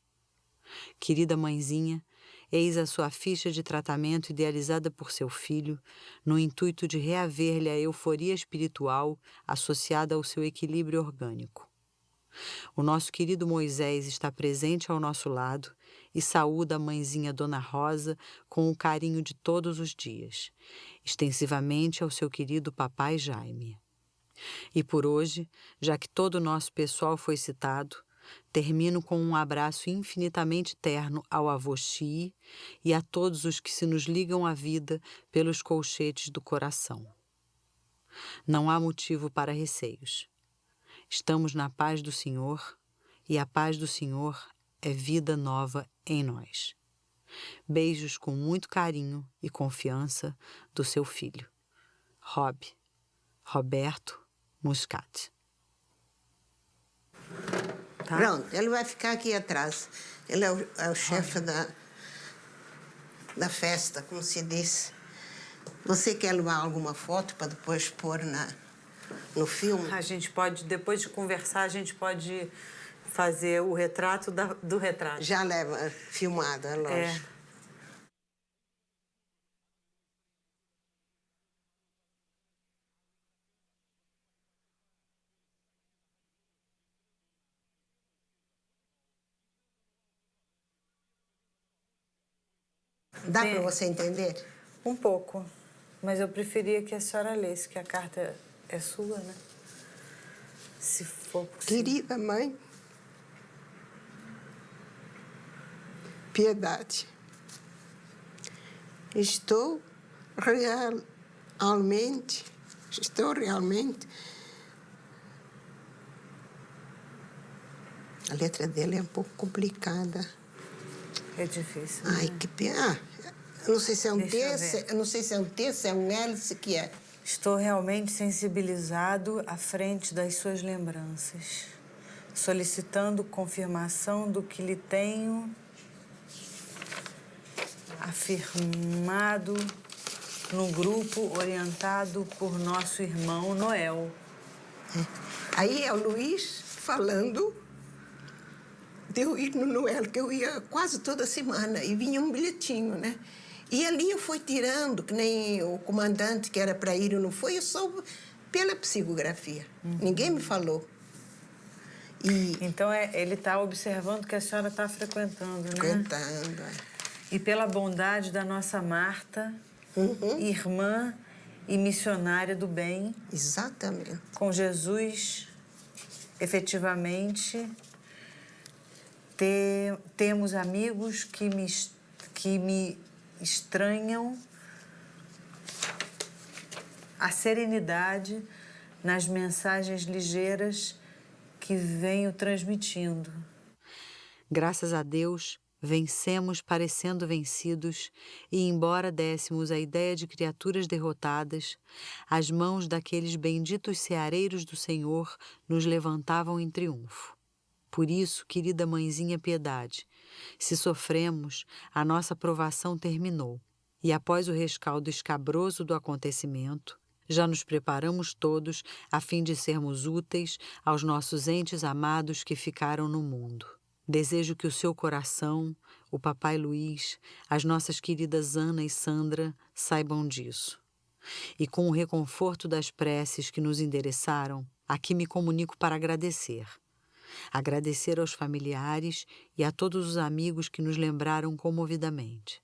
Querida mãezinha, eis a sua ficha de tratamento idealizada por seu filho, no intuito de reaver-lhe a euforia espiritual associada ao seu equilíbrio orgânico. O nosso querido Moisés está presente ao nosso lado e saúda a mãezinha Dona Rosa com o carinho de todos os dias, extensivamente ao seu querido papai Jaime. E por hoje, já que todo o nosso pessoal foi citado, termino com um abraço infinitamente terno ao avô Xi e a todos os que se nos ligam à vida pelos colchetes do coração. Não há motivo para receios. Estamos na paz do Senhor e a paz do Senhor é vida nova em nós. Beijos com muito carinho e confiança do seu filho, Roberto Muscat. Tá? Pronto, ele vai ficar aqui atrás. Ele é o chefe da festa, como se diz. Você quer levar alguma foto para depois pôr no filme? A gente pode, depois de conversar, a gente pode fazer o retrato do retrato. Já leva filmado, é lógico. Dá para você entender? Um pouco, mas eu preferia que a senhora lesse, que a carta é sua, né? Se for possível. Querida mãe, Piedade, estou realmente, a letra dele é um pouco complicada. É difícil. Ai, né? que pena. Eu não sei se é um Deixa eu T, ver. eu não sei se é um T, se é um L, se que é. Estou realmente sensibilizado à frente das suas lembranças, solicitando confirmação do que lhe tenho afirmado no grupo orientado por nosso irmão Noel. Aí é o Luiz falando de eu ir no Noel, que eu ia quase toda semana, e vinha um bilhetinho, né? E ali eu fui tirando, que nem o comandante que era para ir e não foi, eu soube pela psicografia. Ninguém me falou. Então, ele está observando que a senhora está frequentando, né? Frequentando, E pela bondade da nossa Marta, irmã e missionária do bem. Exatamente. Com Jesus, efetivamente, temos amigos que me estranham a serenidade nas mensagens ligeiras que venho transmitindo. Graças a Deus, vencemos parecendo vencidos e, embora dessemos a ideia de criaturas derrotadas, as mãos daqueles benditos ceareiros do Senhor nos levantavam em triunfo. Por isso, querida mãezinha Piedade, se sofremos, a nossa provação terminou, e após o rescaldo escabroso do acontecimento, já nos preparamos todos a fim de sermos úteis aos nossos entes amados que ficaram no mundo. Desejo que o seu coração, o papai Luiz, as nossas queridas Ana e Sandra saibam disso. E com o reconforto das preces que nos endereçaram, aqui me comunico para agradecer. Agradecer aos familiares e a todos os amigos que nos lembraram comovidamente.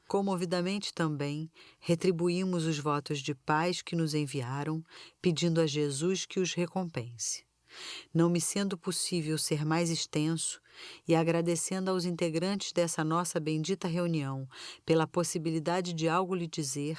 Comovidamente também retribuímos os votos de paz que nos enviaram, pedindo a Jesus que os recompense. Não me sendo possível ser mais extenso e agradecendo aos integrantes dessa nossa bendita reunião pela possibilidade de algo lhe dizer,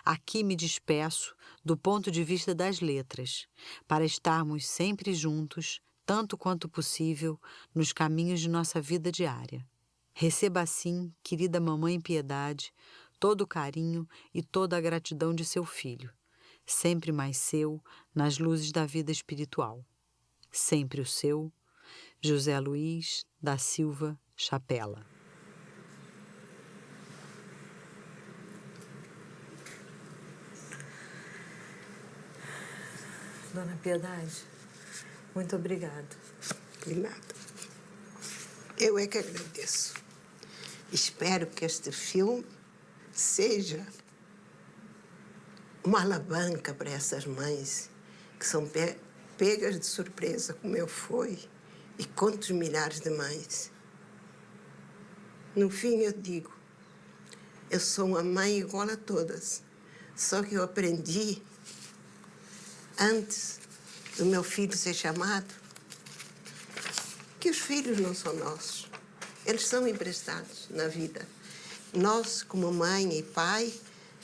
aqui me despeço do ponto de vista das letras, para estarmos sempre juntos, tanto quanto possível, nos caminhos de nossa vida diária. Receba assim, querida mamãe Piedade, todo o carinho e toda a gratidão de seu filho, sempre mais seu, nas luzes da vida espiritual. Sempre o seu, José Luiz da Silva Chapela. Dona Piedade, muito obrigada. De nada. Eu é que agradeço. Espero que este filme seja uma alavanca para essas mães que são pegas de surpresa, como eu fui, e quantos milhares de mães. No fim, eu digo, eu sou uma mãe igual a todas, só que eu aprendi, antes do meu filho ser chamado, que os filhos não são nossos. Eles são emprestados na vida. Nós, como mãe e pai,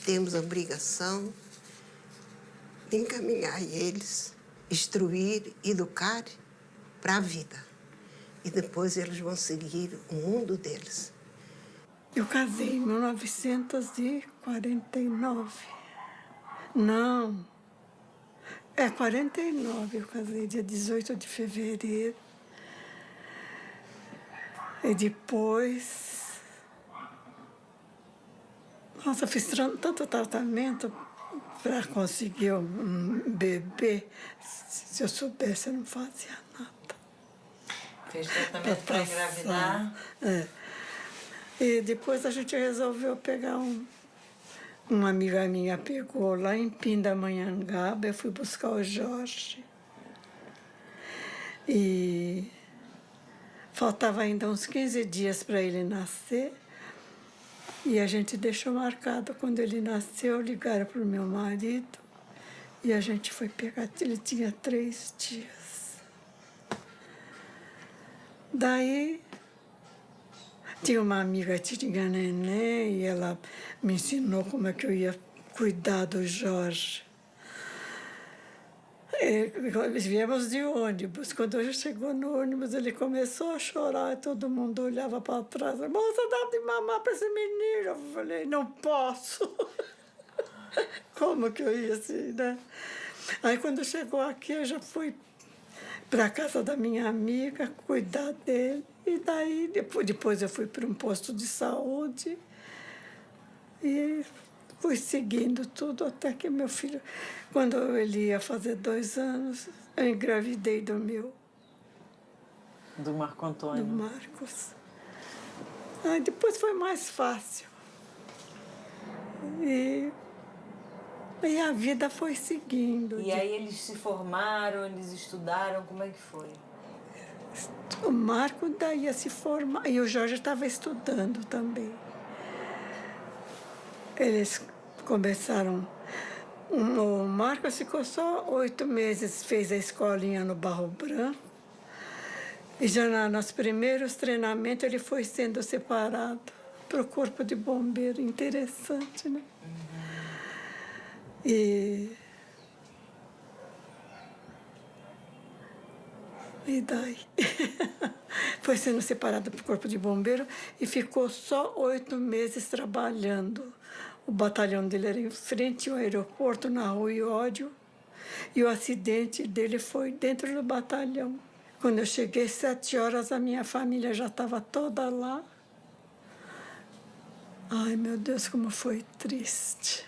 temos a obrigação de encaminhar eles, instruir, educar para a vida. E depois eles vão seguir o mundo deles. Eu casei em 1949. Não, 49 eu casei, dia 18 de fevereiro. E depois... Nossa, fiz tanto tratamento para conseguir um bebê. Se eu soubesse, eu não fazia nada. Fez tratamento para engravidar? É. E depois a gente resolveu pegar uma amiga minha pegou lá em Pindamonhangaba, eu fui buscar o Jorge. E faltava ainda uns 15 dias para ele nascer. E a gente deixou marcado quando ele nasceu, ligaram para o meu marido. E a gente foi pegar, ele tinha 3 dias. Daí, tinha uma amiga que tinha neném e ela me ensinou como é que eu ia cuidar do Jorge. Viemos de ônibus. Quando a gente chegou no ônibus, ele começou a chorar e todo mundo olhava para trás. Moça, dá de mamar para esse menino. Eu falei, não posso. Como que eu ia assim, né? Aí, quando chegou aqui, eu já fui para a casa da minha amiga, cuidar dele. E daí, depois eu fui para um posto de saúde e fui seguindo tudo até que meu filho, quando ele ia fazer 2 anos, eu engravidei do meu. Do Marco Antônio. Do Marcos. Aí depois foi mais fácil. E a vida foi seguindo. E aí eles se formaram, eles estudaram, como é que foi? O Marco daí ia se formar, e o Jorge estava estudando também. Eles começaram... O Marcos ficou só 8 meses, fez a escolinha no Barro Branco. E já nos primeiros treinamentos ele foi sendo separado para o Corpo de Bombeiro. Interessante, né? E daí? Foi sendo separado para o Corpo de Bombeiro e ficou só 8 meses trabalhando. O batalhão dele era em frente ao aeroporto, na Rua Iódio, e o acidente dele foi dentro do batalhão. Quando eu cheguei, 7 horas, a minha família já estava toda lá. Ai, meu Deus, como foi triste.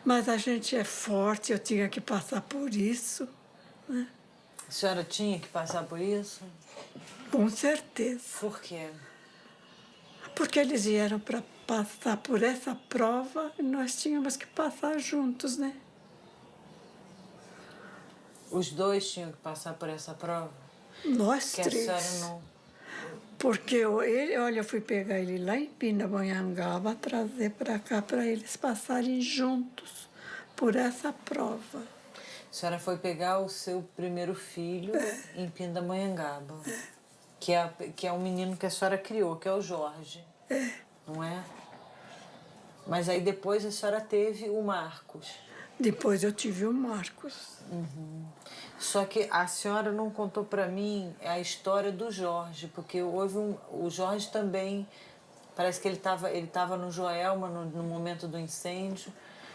Mas a gente é forte, eu tinha que passar por isso, né? A senhora tinha que passar por isso? Com certeza. Por quê? Porque eles vieram para passar por essa prova e nós tínhamos que passar juntos, né? Os dois tinham que passar por essa prova? Nós que 3. A senhora não... Porque eu fui pegar ele lá em Pindamonhangaba, trazer para cá para eles passarem juntos por essa prova. A senhora foi pegar o seu primeiro filho em Pindamonhangaba, que é um menino que a senhora criou, que é o Jorge. Não é? Mas aí depois a senhora teve o Marcos. Depois eu tive o Marcos. Só que a senhora não contou para mim a história do Jorge, porque o Jorge também, parece que ele tava no Joelma no momento do incêndio,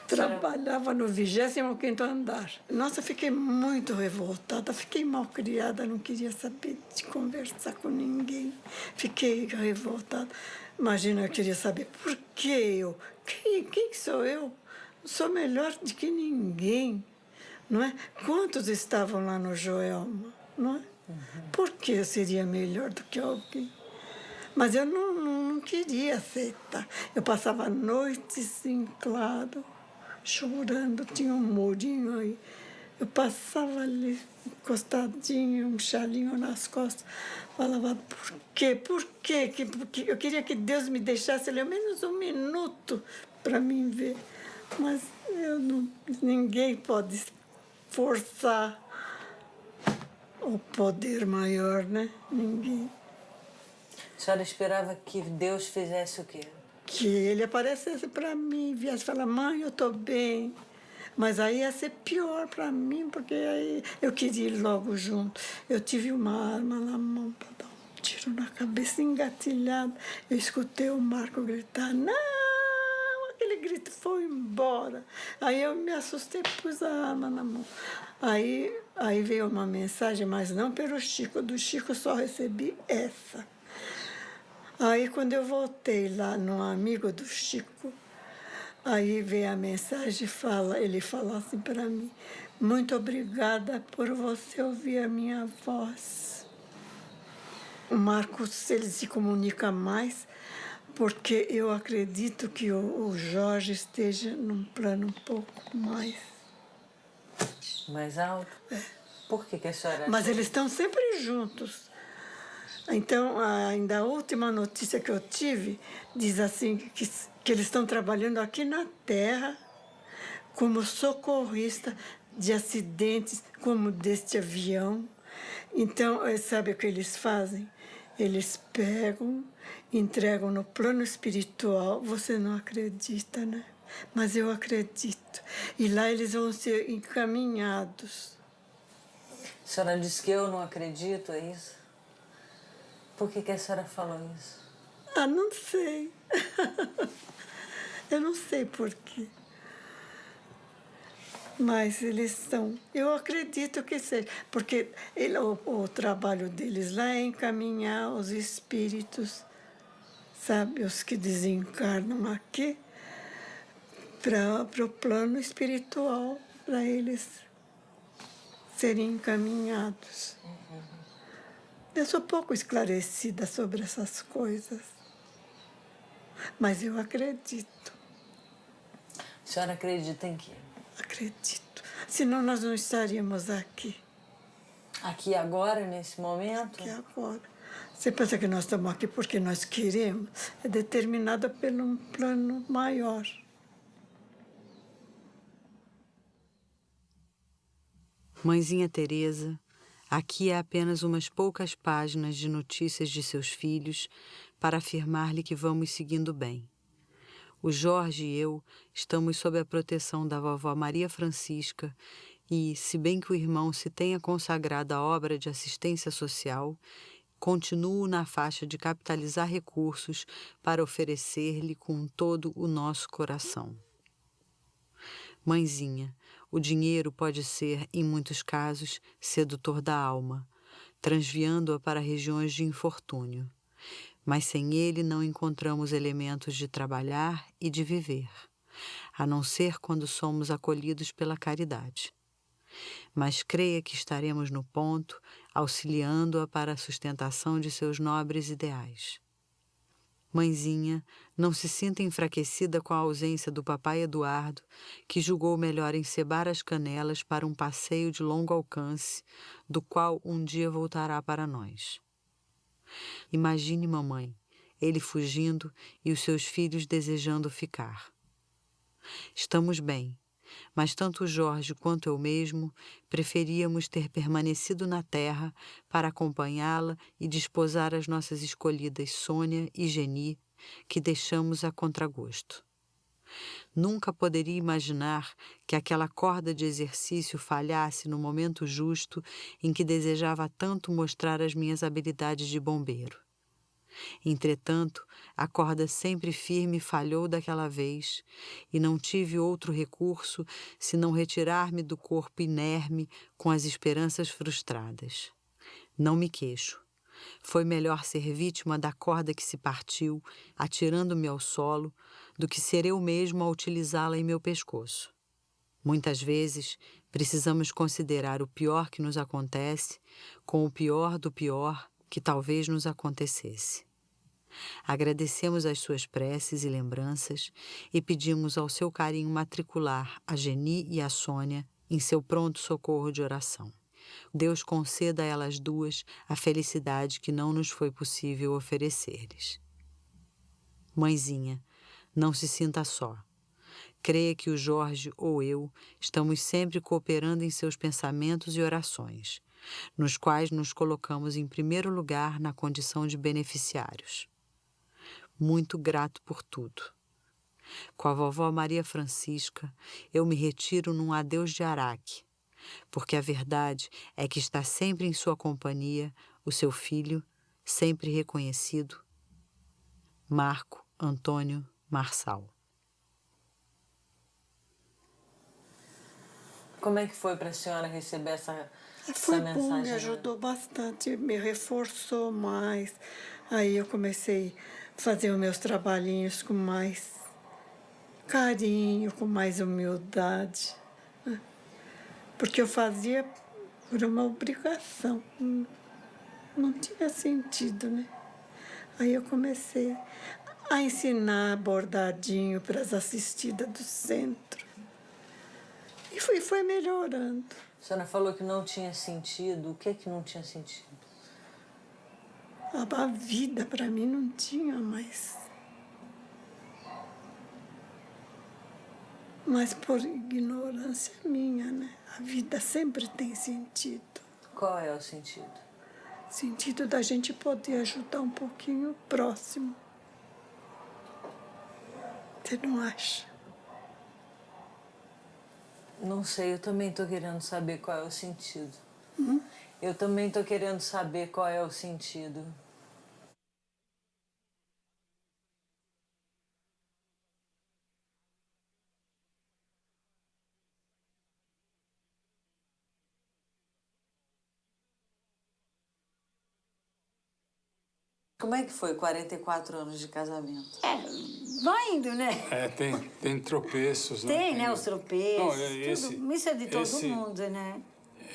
Trabalhava no 25º andar. Nossa, fiquei muito revoltada, fiquei mal criada, não queria saber de conversar com ninguém. Fiquei revoltada. Imagina, eu queria saber por que eu? Quem sou eu? Não sou melhor do que ninguém, não é? Quantos estavam lá no Joelma, não é? Por que eu seria melhor do que alguém? Mas eu não queria aceitar. Eu passava noites em claro, chorando, tinha um murinho aí. Eu passava ali, encostadinho, um chalinho nas costas. Falava, por quê? Por quê? Porque eu queria que Deus me deixasse ali ao menos um minuto para mim ver. Mas ninguém pode forçar o poder maior, né? Ninguém. A senhora esperava que Deus fizesse o quê? Que ele aparecesse para mim, viesse falar, mãe, eu estou bem. Mas aí ia ser pior para mim, porque aí eu queria ir logo junto. Eu tive uma arma na mão para dar um tiro na cabeça, engatilhado. Eu escutei o Marco gritar, não! Aquele grito foi embora. Aí eu me assustei, pus a arma na mão. Aí veio uma mensagem, mas não pelo Chico. Do Chico só recebi essa. Aí, quando eu voltei lá no amigo do Chico, aí veio a mensagem, ele fala assim para mim, muito obrigada por você ouvir a minha voz. O Marcos, ele se comunica mais, porque eu acredito que o Jorge esteja num plano um pouco mais alto? Por que a senhora... Mas eles estão sempre juntos. Então, ainda a última notícia que eu tive diz assim que eles estão trabalhando aqui na Terra como socorrista de acidentes como deste avião. Então, sabe o que eles fazem? Eles pegam, entregam no plano espiritual. Você não acredita, né? Mas eu acredito. E lá eles vão ser encaminhados. A senhora disse que eu não acredito, é isso? Por que a senhora falou isso? Não sei. Eu não sei por quê. Mas eles estão... Eu acredito que seja. Porque o trabalho deles lá é encaminhar os espíritos, sabe? Os que desencarnam aqui, para o plano espiritual, para eles serem encaminhados. Eu sou pouco esclarecida sobre essas coisas, mas eu acredito. A senhora acredita em quê? Acredito. Senão nós não estaríamos aqui. Aqui agora, nesse momento? Aqui agora. Você pensa que nós estamos aqui porque nós queremos? É determinada por um plano maior. Mãezinha Teresa, aqui há apenas umas poucas páginas de notícias de seus filhos para afirmar-lhe que vamos seguindo bem. O Jorge e eu estamos sob a proteção da vovó Maria Francisca e, se bem que o irmão se tenha consagrado à obra de assistência social, continuo na faixa de capitalizar recursos para oferecer-lhe com todo o nosso coração. Mãezinha, o dinheiro pode ser, em muitos casos, sedutor da alma, transviando-a para regiões de infortúnio. Mas sem ele não encontramos elementos de trabalhar e de viver, a não ser quando somos acolhidos pela caridade. Mas creia que estaremos no ponto, auxiliando-a para a sustentação de seus nobres ideais. Mãezinha, não se sinta enfraquecida com a ausência do papai Eduardo, que julgou melhor encebar as canelas para um passeio de longo alcance, do qual um dia voltará para nós. Imagine, mamãe, ele fugindo e os seus filhos desejando ficar. Estamos bem, mas tanto Jorge quanto eu mesmo preferíamos ter permanecido na terra para acompanhá-la e desposar as nossas escolhidas Sônia e Geni, que deixamos a contragosto. Nunca poderia imaginar que aquela corda de exercício falhasse no momento justo em que desejava tanto mostrar as minhas habilidades de bombeiro. Entretanto, a corda sempre firme falhou daquela vez, e não tive outro recurso senão retirar-me do corpo inerme com as esperanças frustradas. Não me queixo. Foi melhor ser vítima da corda que se partiu, atirando-me ao solo, do que ser eu mesmo a utilizá-la em meu pescoço. Muitas vezes, precisamos considerar o pior que nos acontece com o pior do pior que talvez nos acontecesse. Agradecemos as suas preces e lembranças e pedimos ao seu carinho matricular a Geni e a Sônia em seu pronto socorro de oração. Deus conceda a elas duas a felicidade que não nos foi possível oferecer-lhes. Mãezinha, não se sinta só. Creia que o Jorge ou eu estamos sempre cooperando em seus pensamentos e orações, nos quais nos colocamos em primeiro lugar na condição de beneficiários. Muito grato por tudo. Com a vovó Maria Francisca, eu me retiro num adeus de Araque, porque a verdade é que está sempre em sua companhia o seu filho, sempre reconhecido, Marco Antônio Marçal. Como é que foi para a senhora receber essa Foi mensagem? bom, me ajudou bastante, me reforçou mais. Aí eu comecei a fazer os meus trabalhinhos com mais carinho, com mais humildade. Porque eu fazia por uma obrigação. Não tinha sentido, né? Aí eu comecei a ensinar bordadinho para as assistidas do centro. E foi melhorando. A senhora falou que não tinha sentido. O que é que não tinha sentido? A vida para mim não tinha mais. Mas por ignorância minha, né? A vida sempre tem sentido. Qual é o sentido? Sentido da gente poder ajudar um pouquinho o próximo. Você não acha? Não sei, eu também estou querendo saber qual é o sentido. Eu também estou querendo saber qual é o sentido. Como é que foi 44 anos de casamento? Vai indo, né? Tem tropeços, né? Tem, né? Os tropeços. Não, tudo. Isso é de todo mundo, né?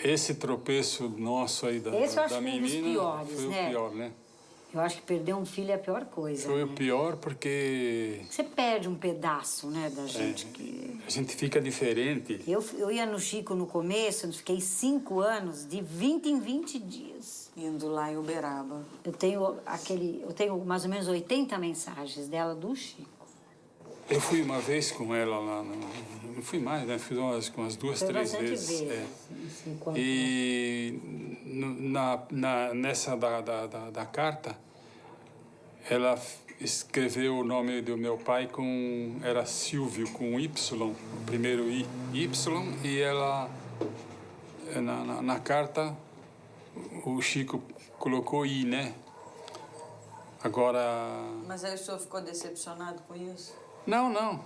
Esse tropeço nosso aí Esse eu acho da que foi um dos menina piores, foi né? o pior, né? Eu acho que perder um filho é a pior coisa. Foi né? o pior porque Você perde um pedaço, né, da gente. Que... a gente fica diferente. Eu ia no Chico no começo, eu fiquei 5 anos, de 20 em 20 dias. Indo lá em Uberaba. Eu tenho mais ou menos 80 mensagens dela do Chico. Eu fui uma vez com ela lá, não fui mais, né? Fui umas 2, 3 vezes. E nessa da carta, ela escreveu o nome do meu pai era Silvio, com Y, o primeiro Y, e ela, na carta, o Chico colocou I, né? Agora... Mas aí o senhor ficou decepcionado com isso? Não.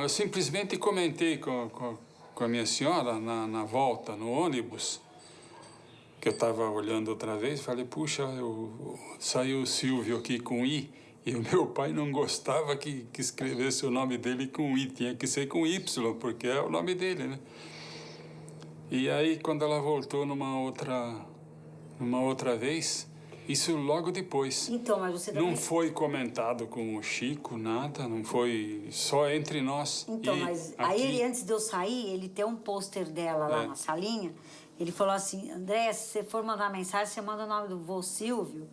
Eu simplesmente comentei com a minha senhora na volta, no ônibus, que eu estava olhando outra vez, falei, puxa, saiu o Silvio aqui com I, e o meu pai não gostava que escrevesse o nome dele com I, tinha que ser com Y, porque é o nome dele, né? E aí, quando ela voltou numa outra vez, isso logo depois. Então, mas você também... Não foi comentado com o Chico, nada, não foi só entre nós. Então, mas aí ele, antes de eu sair, ele tem um pôster dela lá na salinha, ele falou assim, André, se você for mandar mensagem, você manda o nome do vô Silvio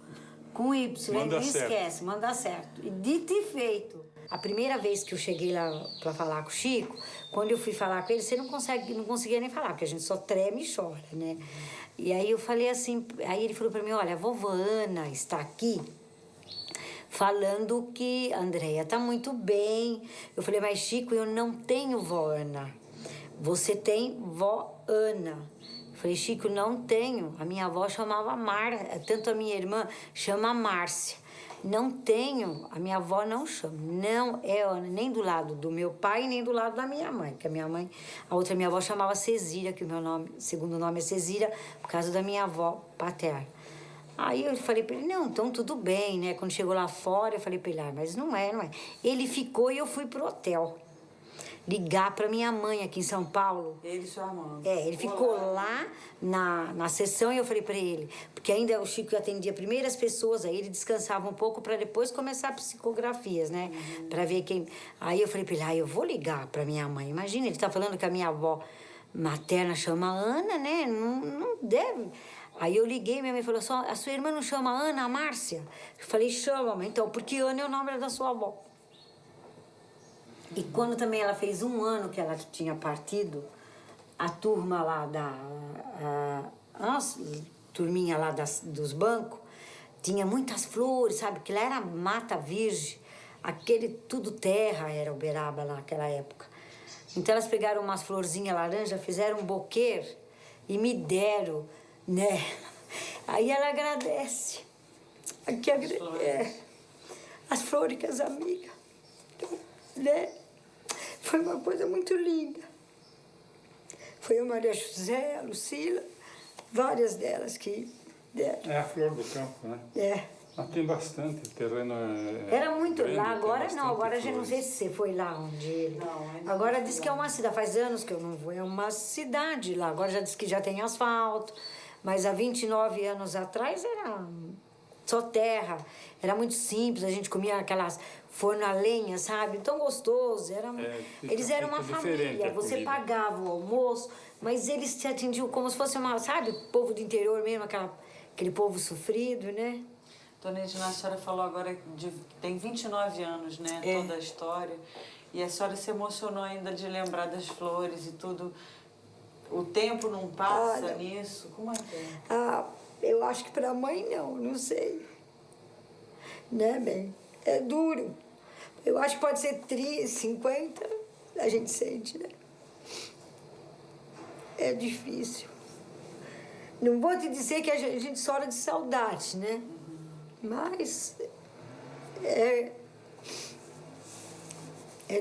com Y, ele não esquece, manda certo. E dito e feito. A primeira vez que eu cheguei lá para falar com o Chico, quando eu fui falar com ele, você não conseguia nem falar, porque a gente só treme e chora, né? E aí eu falei assim, aí ele falou para mim, olha, a vovó Ana está aqui falando que a Andréia tá muito bem. Eu falei, mas Chico, eu não tenho vó Ana. Você tem vó Ana. Eu falei, Chico, não tenho. A minha avó chamava tanto a minha irmã chama Márcia. Não tenho, a minha avó não chama. Não é nem do lado do meu pai, nem do lado da minha mãe. Que a minha mãe, a outra minha avó chamava Cesília, que o meu nome, segundo nome é Cesília, por causa da minha avó paterna. Aí eu falei para ele, não, então tudo bem, né? Quando chegou lá fora, eu falei para ele, mas não é, não é. Ele ficou e eu fui pro hotel. Ligar para minha mãe aqui em São Paulo. Ele e sua mãe. Ele ficou lá na sessão e eu falei para ele, porque ainda o Chico atendia primeiro as pessoas, aí ele descansava um pouco para depois começar psicografias, né? Para ver quem. Aí eu falei para ele, eu vou ligar para minha mãe. Imagina, ele tá falando que a minha avó materna chama Ana, né? Não deve. Aí eu liguei, minha mãe falou assim, a sua irmã não chama Ana, a Márcia? Eu falei, chama, mãe, então, porque Ana é o nome da sua avó. E quando também ela fez 1 ano que ela tinha partido, a turma lá nossa turminha lá dos bancos, tinha muitas flores, sabe? Que lá era mata virgem, tudo terra era Uberaba lá naquela época. Então elas pegaram umas florzinhas laranja, fizeram um buquê e me deram, né? Aí ela agradece. Aqui as flores que as amigas, né? Foi uma coisa muito linda. Foi a Maria José, a Lucila, várias delas que deram. É a flor do campo, né? É. Lá tem bastante terreno. Era muito grande, lá, agora não, agora já não flores. sei se você foi lá onde ele. Não, agora diz que é uma cidade, faz anos que eu não vou, é uma cidade lá. Agora já diz que já tem asfalto, mas há 29 anos atrás era só terra, era muito simples, a gente comia aquelas forno a lenha, sabe? Tão gostoso, eles eram uma família, você pagava o almoço, mas eles te atendiam como se fosse sabe, povo do interior mesmo, aquele povo sofrido, né? Dona Edna, a senhora falou agora que tem 29 anos, né? Toda a história. E a senhora se emocionou ainda de lembrar das flores e tudo. O tempo não passa nisso? Como é que é? Eu acho que para a mãe não sei. Né, bem? É duro. Eu acho que pode ser 30, 50, a gente sente, né? É difícil. Não vou te dizer que a gente chora de saudade, né? Mas é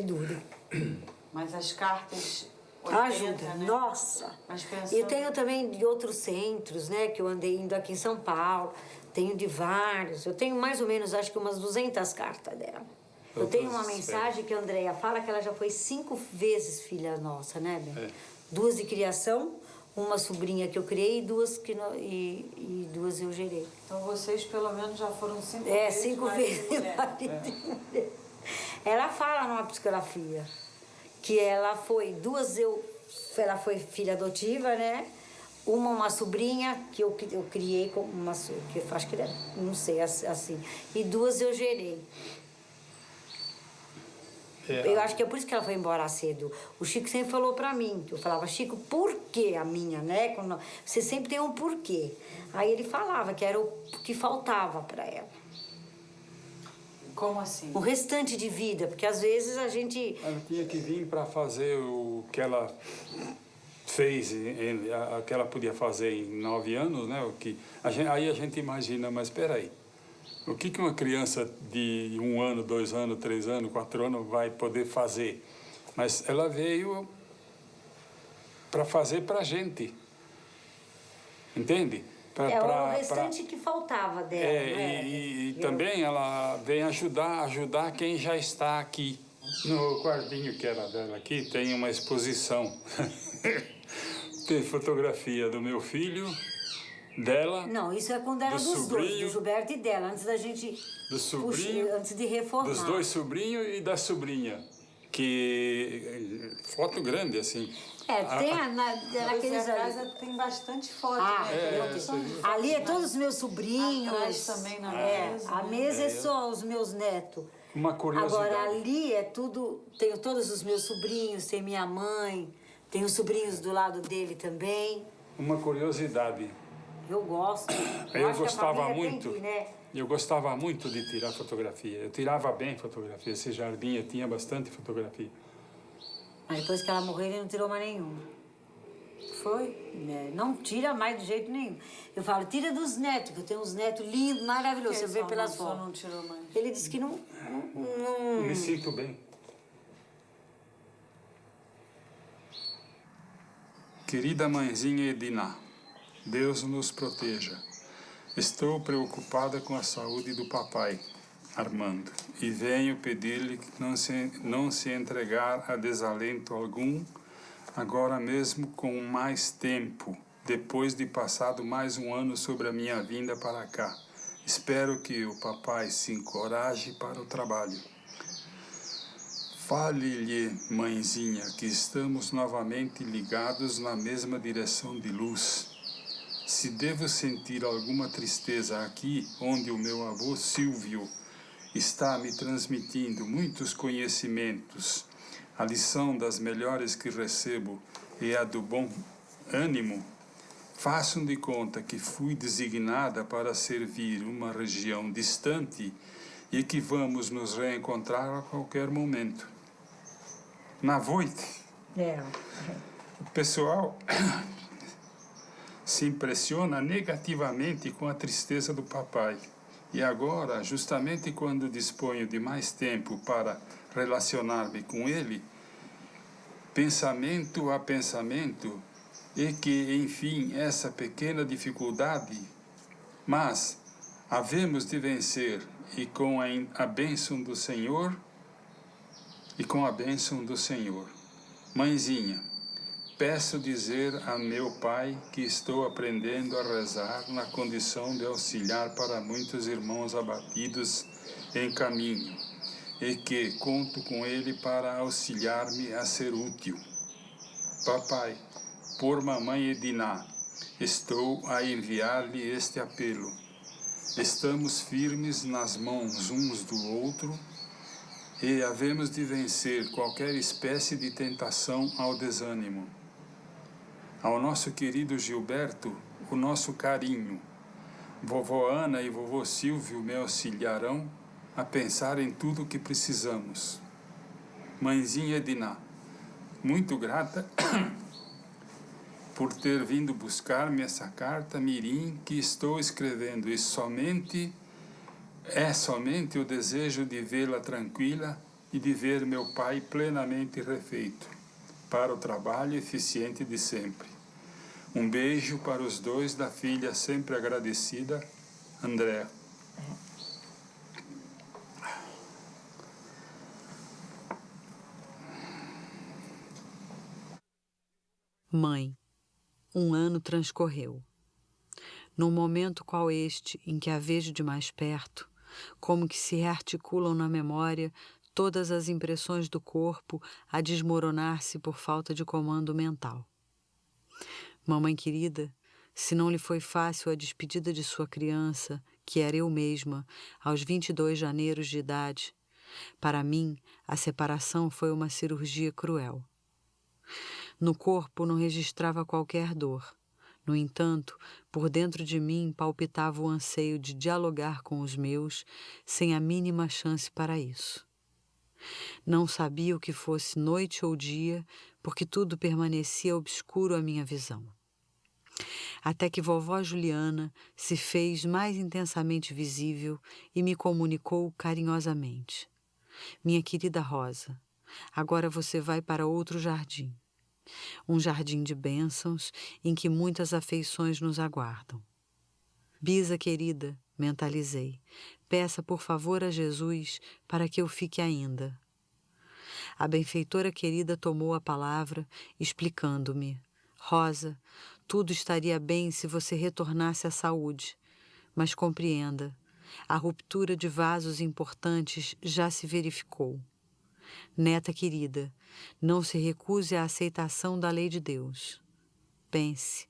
duro. Mas as cartas 80, ajuda, né? nossa. Mas pensando... Eu tenho também de outros centros, né? Que eu andei indo aqui em São Paulo. Tenho de vários. Eu tenho mais ou menos, acho que umas 200 cartas dela. Eu tenho uma mensagem que a Andréia fala que ela já foi 5 vezes filha nossa, né, Ben? 2 de criação, uma sobrinha que eu criei e 2 eu gerei. Então vocês pelo menos já foram 5 vezes. 5 vezes mulher. Ela fala numa psicografia que ela foi 2 ela foi filha adotiva, né? Uma sobrinha que eu criei como uma, que eu acho que não sei assim, e 2 eu gerei. Eu acho que é por isso que ela foi embora cedo. O Chico sempre falou pra mim, que eu falava, Chico, por que a minha, né? Você sempre tem um porquê. Aí ele falava que era o que faltava pra ela. Como assim? O restante de vida, porque às vezes a gente... Ela tinha que vir para fazer o que ela fez, o que ela podia fazer em 9 anos, né? Aí a gente imagina, mas espera aí. O que uma criança de 1 ano, 2 anos, 3 anos, 4 anos vai poder fazer? Mas ela veio para fazer para a gente. Entende? O restante que faltava dela. E também ela vem ajudar quem já está aqui. No quartinho que era dela aqui tem uma exposição. Tem fotografia do meu filho, dela. Não, isso é quando era dos dois, do Gilberto e dela, antes da gente... Do sobrinho. Antes de reformar. Dos 2 sobrinhos e da sobrinha. Que... Foto grande, assim. Tem naqueles casa tem bastante foto, né? Ali é todos os meus sobrinhos. Atrás também na mesa. A mesa é só os meus netos. Uma curiosidade. Agora, ali é tudo... Tenho todos os meus sobrinhos, tem minha mãe, tenho os sobrinhos do lado dele também. Uma curiosidade. Eu gosto. Eu gostava muito. Eu gostava muito de tirar fotografia. Eu tirava bem fotografia. Esse jardim eu tinha bastante fotografia. Mas depois que ela morreu, ele não tirou mais nenhuma. Foi. Não tira mais de jeito nenhum. Eu falo, tira dos netos, que eu tenho uns netos lindos, maravilhosos. Você vê pelas fotos. Não tirou mais. Ele disse que não... Me sinto bem. Querida mãezinha Edina, Deus nos proteja. Estou preocupada com a saúde do papai, Armando, e venho pedir-lhe que não se entregar a desalento algum, agora mesmo com mais tempo, depois de passado mais um ano sobre a minha vinda para cá. Espero que o papai se encoraje para o trabalho. Fale-lhe, mãezinha, que estamos novamente ligados na mesma direção de luz. Se devo sentir alguma tristeza aqui, onde o meu avô Silvio está me transmitindo muitos conhecimentos, a lição das melhores que recebo é a do bom ânimo, façam de conta que fui designada para servir uma região distante e que vamos nos reencontrar a qualquer momento. Na noite, o pessoal se impressiona negativamente com a tristeza do papai. E agora, justamente quando disponho de mais tempo para relacionar-me com ele, pensamento a pensamento, e que, enfim, essa pequena dificuldade, mas havemos de vencer, e com a bênção do Senhor, Mãezinha, peço dizer a meu pai que estou aprendendo a rezar na condição de auxiliar para muitos irmãos abatidos em caminho, e que conto com ele para auxiliar-me a ser útil. Papai, por mamãe Edina, estou a enviar-lhe este apelo. Estamos firmes nas mãos uns do outro e havemos de vencer qualquer espécie de tentação ao desânimo. Ao nosso querido Gilberto, o nosso carinho. Vovó Ana e vovô Silvio me auxiliarão a pensar em tudo o que precisamos. Mãezinha Edina, muito grata por ter vindo buscar-me essa carta mirim que estou escrevendo, e somente o desejo de vê-la tranquila e de ver meu pai plenamente refeito para o trabalho eficiente de sempre. Um beijo para os dois da filha sempre agradecida, Andréa. Mãe, um ano transcorreu. Num momento qual este, em que a vejo de mais perto, como que se rearticulam na memória todas as impressões do corpo a desmoronar-se por falta de comando mental. Mamãe querida, se não lhe foi fácil a despedida de sua criança, que era eu mesma, aos 22 janeiros de idade, para mim a separação foi uma cirurgia cruel. No corpo não registrava qualquer dor. No entanto, por dentro de mim palpitava o anseio de dialogar com os meus, sem a mínima chance para isso. Não sabia o que fosse noite ou dia, porque tudo permanecia obscuro à minha visão. Até que vovó Juliana se fez mais intensamente visível e me comunicou carinhosamente. Minha querida Rosa, agora você vai para outro jardim. Um jardim de bênçãos em que muitas afeições nos aguardam. Bisa querida, mentalizei, peça por favor a Jesus para que eu fique ainda. A benfeitora querida tomou a palavra, explicando-me: Rosa, tudo estaria bem se você retornasse à saúde, mas compreenda, a ruptura de vasos importantes já se verificou. Neta querida, não se recuse à aceitação da lei de Deus. Pense,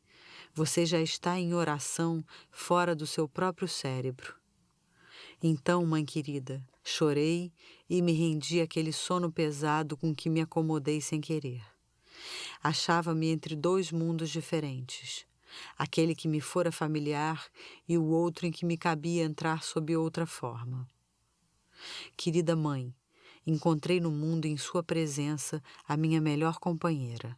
você já está em oração fora do seu próprio cérebro. Então, mãe querida, chorei e me rendi àquele sono pesado com que me acomodei sem querer. Achava-me entre dois mundos diferentes, aquele que me fora familiar e o outro em que me cabia entrar sob outra forma. Querida mãe, encontrei no mundo em sua presença a minha melhor companheira.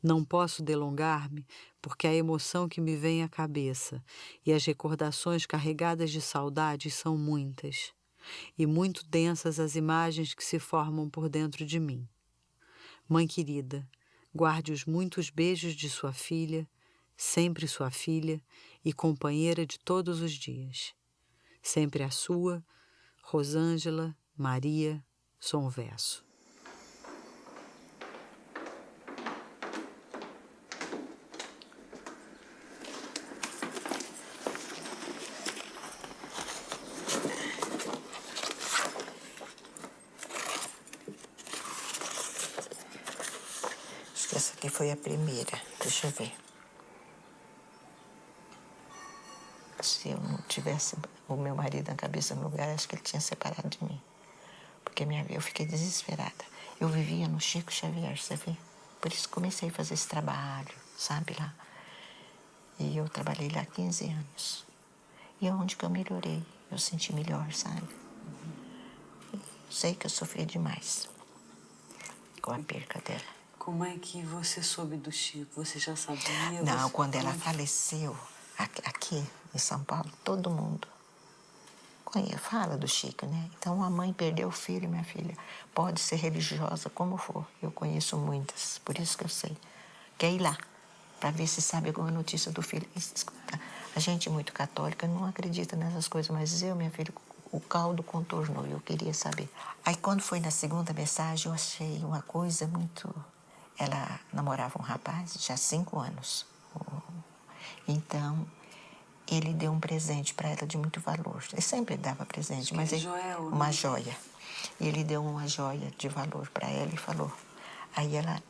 Não posso delongar-me porque a emoção que me vem à cabeça e as recordações carregadas de saudade são muitas, e muito densas as imagens que se formam por dentro de mim. Mãe querida, guarde os muitos beijos de sua filha, sempre sua filha e companheira de todos os dias. Sempre a sua, Rosângela Maria Sonverso. Acho que essa aqui foi a primeira. Deixa eu ver. Se eu não tivesse o meu marido na cabeça no lugar, acho que ele tinha separado de mim. Porque eu fiquei desesperada. Eu vivia no Chico Xavier, você vê? Por isso comecei a fazer esse trabalho, sabe, lá. E eu trabalhei lá 15 anos. E é onde que eu melhorei. Eu senti melhor, sabe? Sei que eu sofri demais com a perca dela. Como é que você soube do Chico? Você já sabia? Não, quando ela faleceu, aqui em São Paulo, todo mundo fala do Chico, né? Então, a mãe perdeu o filho, minha filha. Pode ser religiosa, como for. Eu conheço muitas, por isso que eu sei. Quer ir lá, para ver se sabe alguma notícia do filho. Escuta, a gente muito católica não acredita nessas coisas, mas eu, minha filha, o caldo contornou, eu queria saber. Aí, quando foi na segunda mensagem, eu achei uma coisa muito... Ela namorava um rapaz já há 5 anos. Então, ele deu um presente para ela de muito valor. Ele sempre dava presente, mas uma joia. E ele deu uma joia de valor para ela e falou. Aí ela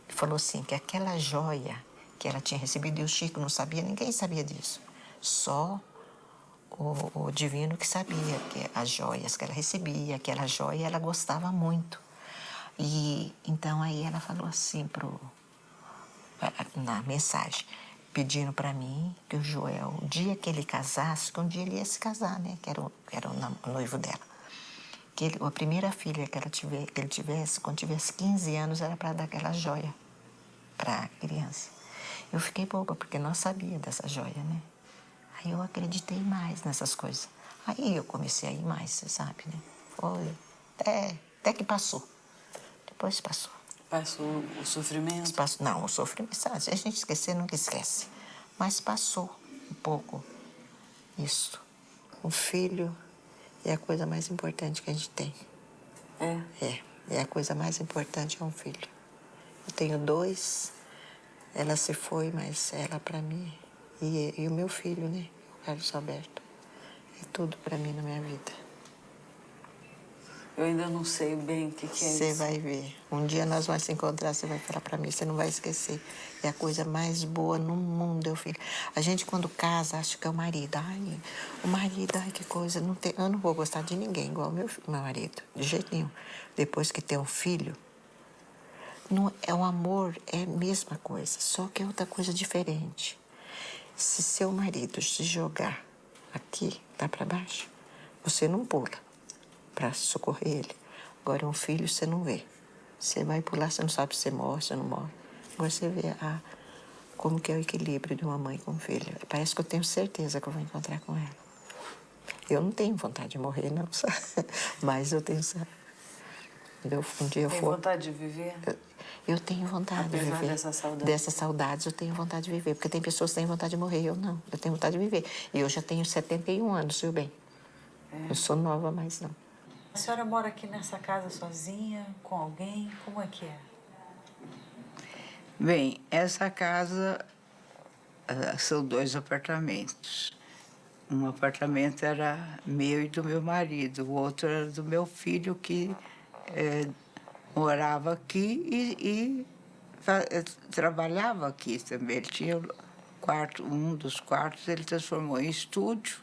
falou assim, que aquela joia que ela tinha recebido, e o Chico não sabia, ninguém sabia disso. Só o divino que sabia que as joias que ela recebia, aquela joia ela gostava muito. E então aí ela falou assim na mensagem, pedindo para mim que o Joel, o dia que ele casasse, que um dia ele ia se casar, né? Que era o noivo dela. Que a primeira filha que ele tivesse, quando tivesse 15 anos, era para dar aquela joia para a criança. Eu fiquei boba, porque não sabia dessa joia, né? Aí eu acreditei mais nessas coisas. Aí eu comecei a ir mais, você sabe, né? Foi até que passou. Depois passou. Passou o sofrimento? Não, o sofrimento, sabe? Se a gente esquecer, nunca esquece. Mas passou um pouco isso. O filho é a coisa mais importante que a gente tem. É a coisa mais importante é um filho. Eu tenho 2, ela se foi, mas ela para mim. E o meu filho, né? O Carlos Alberto. É tudo para mim na minha vida. Eu ainda não sei bem o que é isso. Você vai ver. Um dia nós vamos se encontrar, você vai falar para mim, você não vai esquecer. É a coisa mais boa no mundo, meu filho. A gente, quando casa, acha que é o marido. Ai, o marido, ai, que coisa. Eu não vou gostar de ninguém igual meu marido, de jeito nenhum. Depois que tem um filho, não, o amor é a mesma coisa, só que é outra coisa diferente. Se seu marido se jogar aqui, lá para baixo, você não pula para socorrer ele. Agora, um filho você não vê. Você vai pular, você não sabe se você morre, se não morre. Agora você vê como que é o equilíbrio de uma mãe com um filho. Parece que eu tenho certeza que eu vou encontrar com ela. Eu não tenho vontade de morrer, não, sabe? Mas eu tenho, sabe? Um dia eu Tem for... vontade de viver? Eu tenho vontade de viver. Dessa saudade? Dessas saudades, eu tenho vontade de viver. Porque tem pessoas que têm vontade de morrer, eu não. Eu tenho vontade de viver. E eu já tenho 71 anos, viu bem? Eu sou nova, mas não. A senhora mora aqui nessa casa sozinha, com alguém? Como é que é? Bem, essa casa são 2 apartamentos. Um apartamento era meu e do meu marido, o outro era do meu filho, que morava aqui e trabalhava aqui também. Ele tinha um dos quartos, ele transformou em estúdio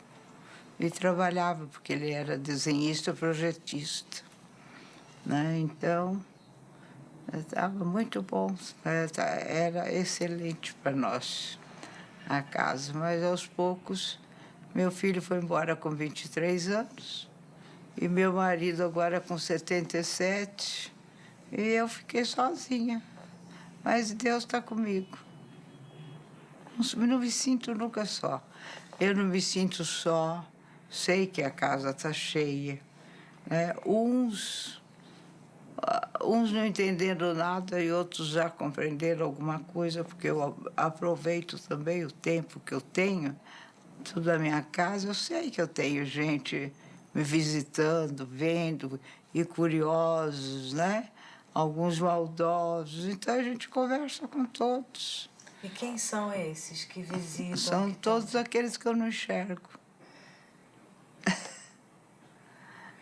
e trabalhava, porque ele era desenhista, projetista, né? Então, estava muito bom, era excelente para nós a casa, mas aos poucos meu filho foi embora com 23 anos e meu marido agora com 77 e eu fiquei sozinha. Mas Deus está comigo. Não me sinto nunca só. Eu não me sinto só. Sei que a casa está cheia, né? Uns não entendendo nada e outros já compreenderam alguma coisa, porque eu aproveito também o tempo que eu tenho, tudo a minha casa. Eu sei que eu tenho gente me visitando, vendo, e curiosos, né? Alguns maldosos. Então a gente conversa com todos. E quem são esses que visitam? São todos aqueles que eu não enxergo.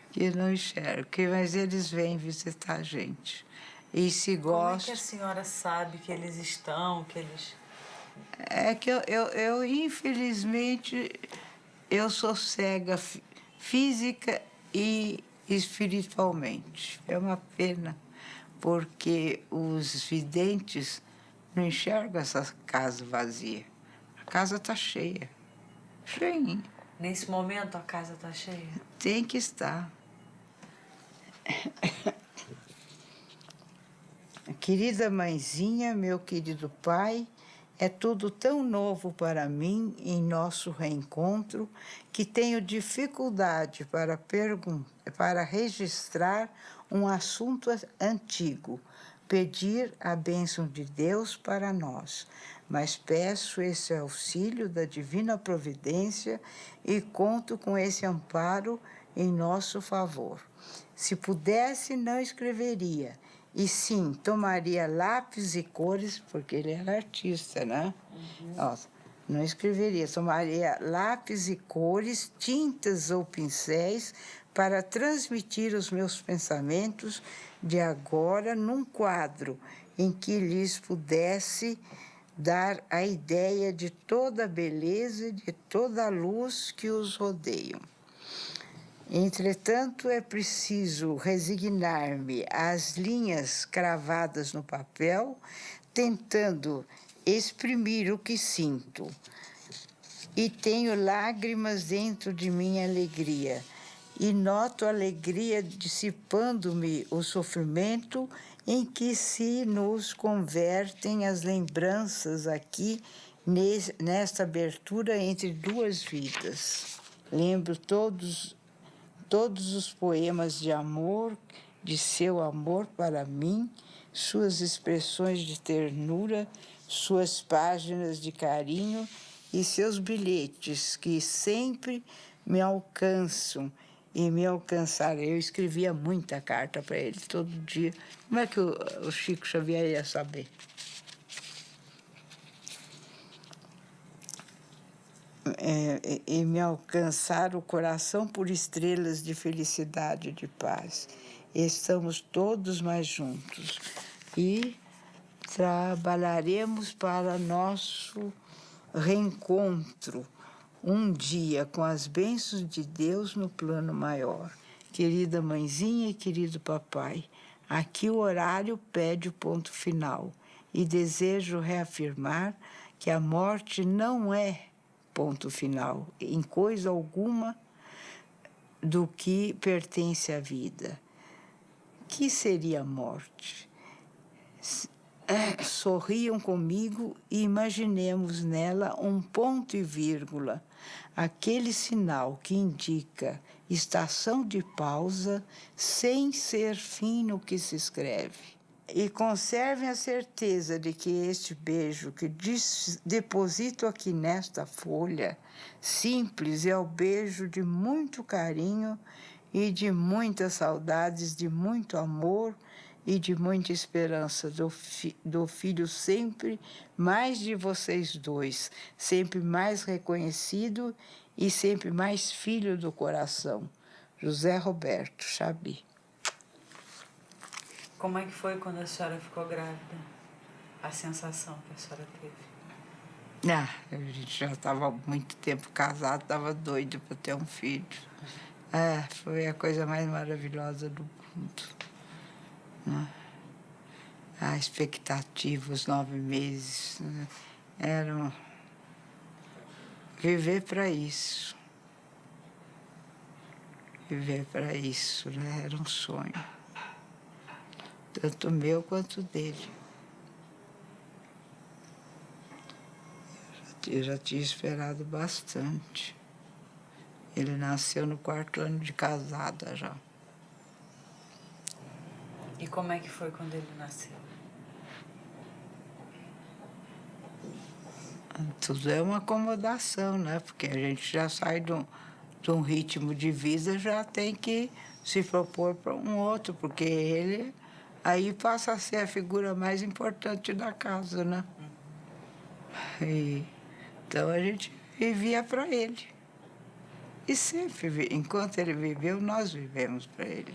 Que não enxergo, mas eles vêm visitar a gente. E se gostam... Como é que a senhora sabe que eles estão, que eles... É que eu infelizmente, eu sou cega física e espiritualmente. É uma pena, porque os videntes não enxergam essa casa vazia. A casa está cheia, cheinha. Nesse momento a casa está cheia? Tem que estar. Querida mãezinha, meu querido pai, é tudo tão novo para mim em nosso reencontro que tenho dificuldade para registrar um assunto antigo, pedir a bênção de Deus para nós, mas peço esse auxílio da divina providência e conto com esse amparo em nosso favor. Se pudesse, não escreveria, e sim, tomaria lápis e cores, porque ele era artista, né? Nossa, não escreveria, tomaria lápis e cores, tintas ou pincéis para transmitir os meus pensamentos de agora num quadro em que lhes pudesse dar a ideia de toda a beleza e de toda a luz que os rodeiam. Entretanto, é preciso resignar-me às linhas cravadas no papel, tentando exprimir o que sinto. E tenho lágrimas dentro de minha alegria, e noto a alegria dissipando-me o sofrimento em que se nos convertem as lembranças aqui, nesta abertura entre duas vidas. Lembro todos os poemas de amor, de seu amor para mim, suas expressões de ternura, suas páginas de carinho e seus bilhetes que sempre me alcançam e me alcançaram. Eu escrevia muita carta para ele, todo dia. Como é que o Chico Xavier ia saber? E me alcançar o coração por estrelas de felicidade e de paz. Estamos todos mais juntos e trabalharemos para nosso reencontro um dia com as bênçãos de Deus no plano maior. Querida mãezinha e querido papai, aqui o horário pede o ponto final e desejo reafirmar que a morte não é ponto final, em coisa alguma do que pertence à vida. Que seria a morte? Sorriam comigo e imaginemos nela um ponto e vírgula, aquele sinal que indica estação de pausa sem ser fim no que se escreve. E conservem a certeza de que este beijo que deposito aqui nesta folha simples é o beijo de muito carinho e de muitas saudades, de muito amor e de muita esperança do filho sempre mais de vocês dois, sempre mais reconhecido e sempre mais filho do coração. José Roberto Chabi. Como é que foi quando a senhora ficou grávida? A sensação que a senhora teve? A gente já estava há muito tempo casado, estava doido para ter um filho. Foi a coisa mais maravilhosa do mundo. A expectativa, os 9 meses, né? Eram viver para isso. Viver para isso, né? Era um sonho. Tanto meu quanto dele. Eu já tinha esperado bastante. Ele nasceu no 4º ano de casada já. E como é que foi quando ele nasceu? Tudo é uma acomodação, né? Porque a gente já sai de um ritmo de vida, já tem que se propor para um outro, porque ele aí passa a ser a figura mais importante da casa, né? Então a gente vivia para ele. E sempre, enquanto ele viveu, nós vivemos para ele.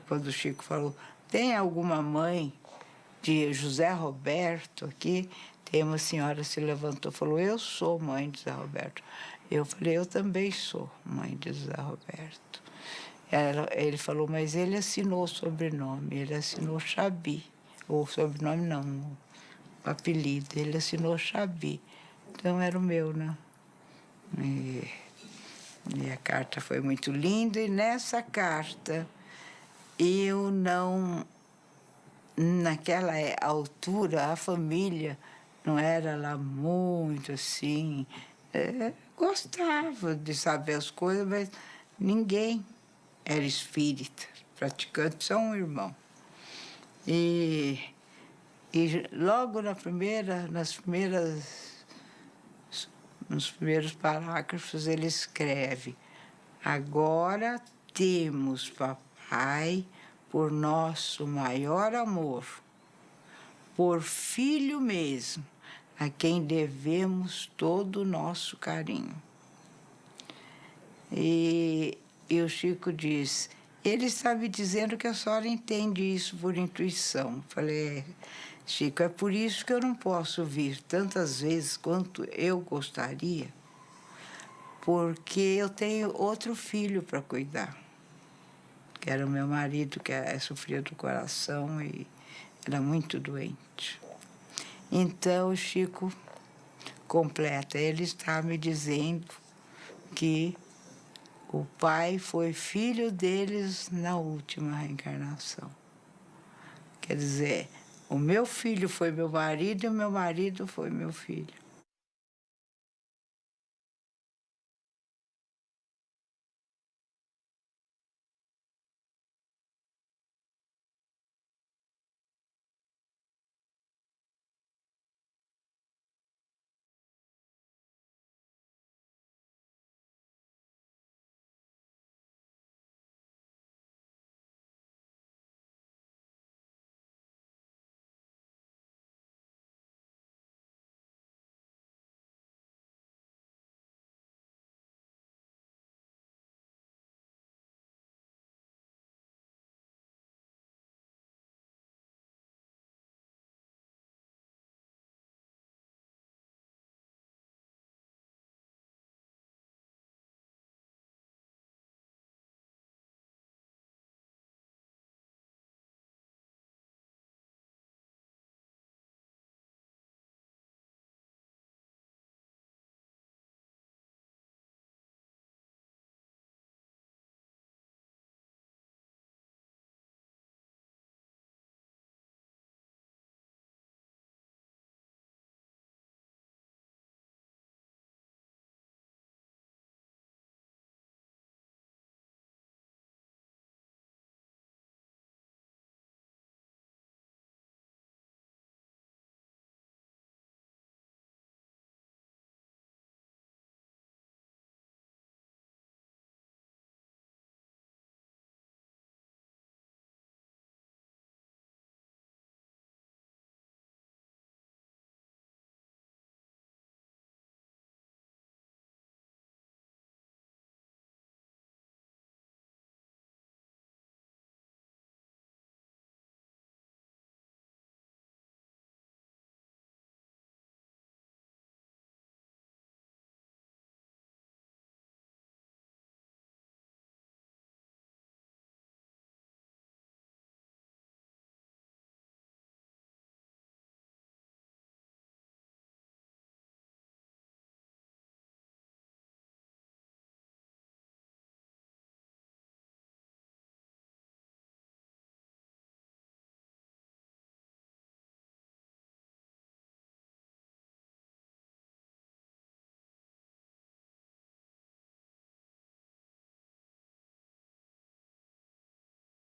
Quando o Chico falou, tem alguma mãe de José Roberto aqui? Tem uma senhora se levantou e falou, eu sou mãe de José Roberto. Eu falei, eu também sou mãe de José Roberto. Ele falou, mas ele assinou o sobrenome, ele assinou Chabi. Ou sobrenome não, o apelido, ele assinou Chabi. Então era o meu, né? E a carta foi muito linda, e nessa carta eu não... Naquela altura, a família não era lá muito assim... gostava de saber as coisas, mas ninguém era espírita, praticante, só um irmão. E logo nos primeiros parágrafos ele escreve, agora temos, papai, por nosso maior amor, por filho mesmo, a quem devemos todo o nosso carinho. E o Chico diz, ele está me dizendo que a senhora entende isso por intuição. Falei, Chico, é por isso que eu não posso vir tantas vezes quanto eu gostaria, porque eu tenho outro filho para cuidar, que era o meu marido, que sofria do coração e era muito doente. Então, o Chico completa, ele está me dizendo que o pai foi filho deles na última reencarnação. Quer dizer, o meu filho foi meu marido e o meu marido foi meu filho.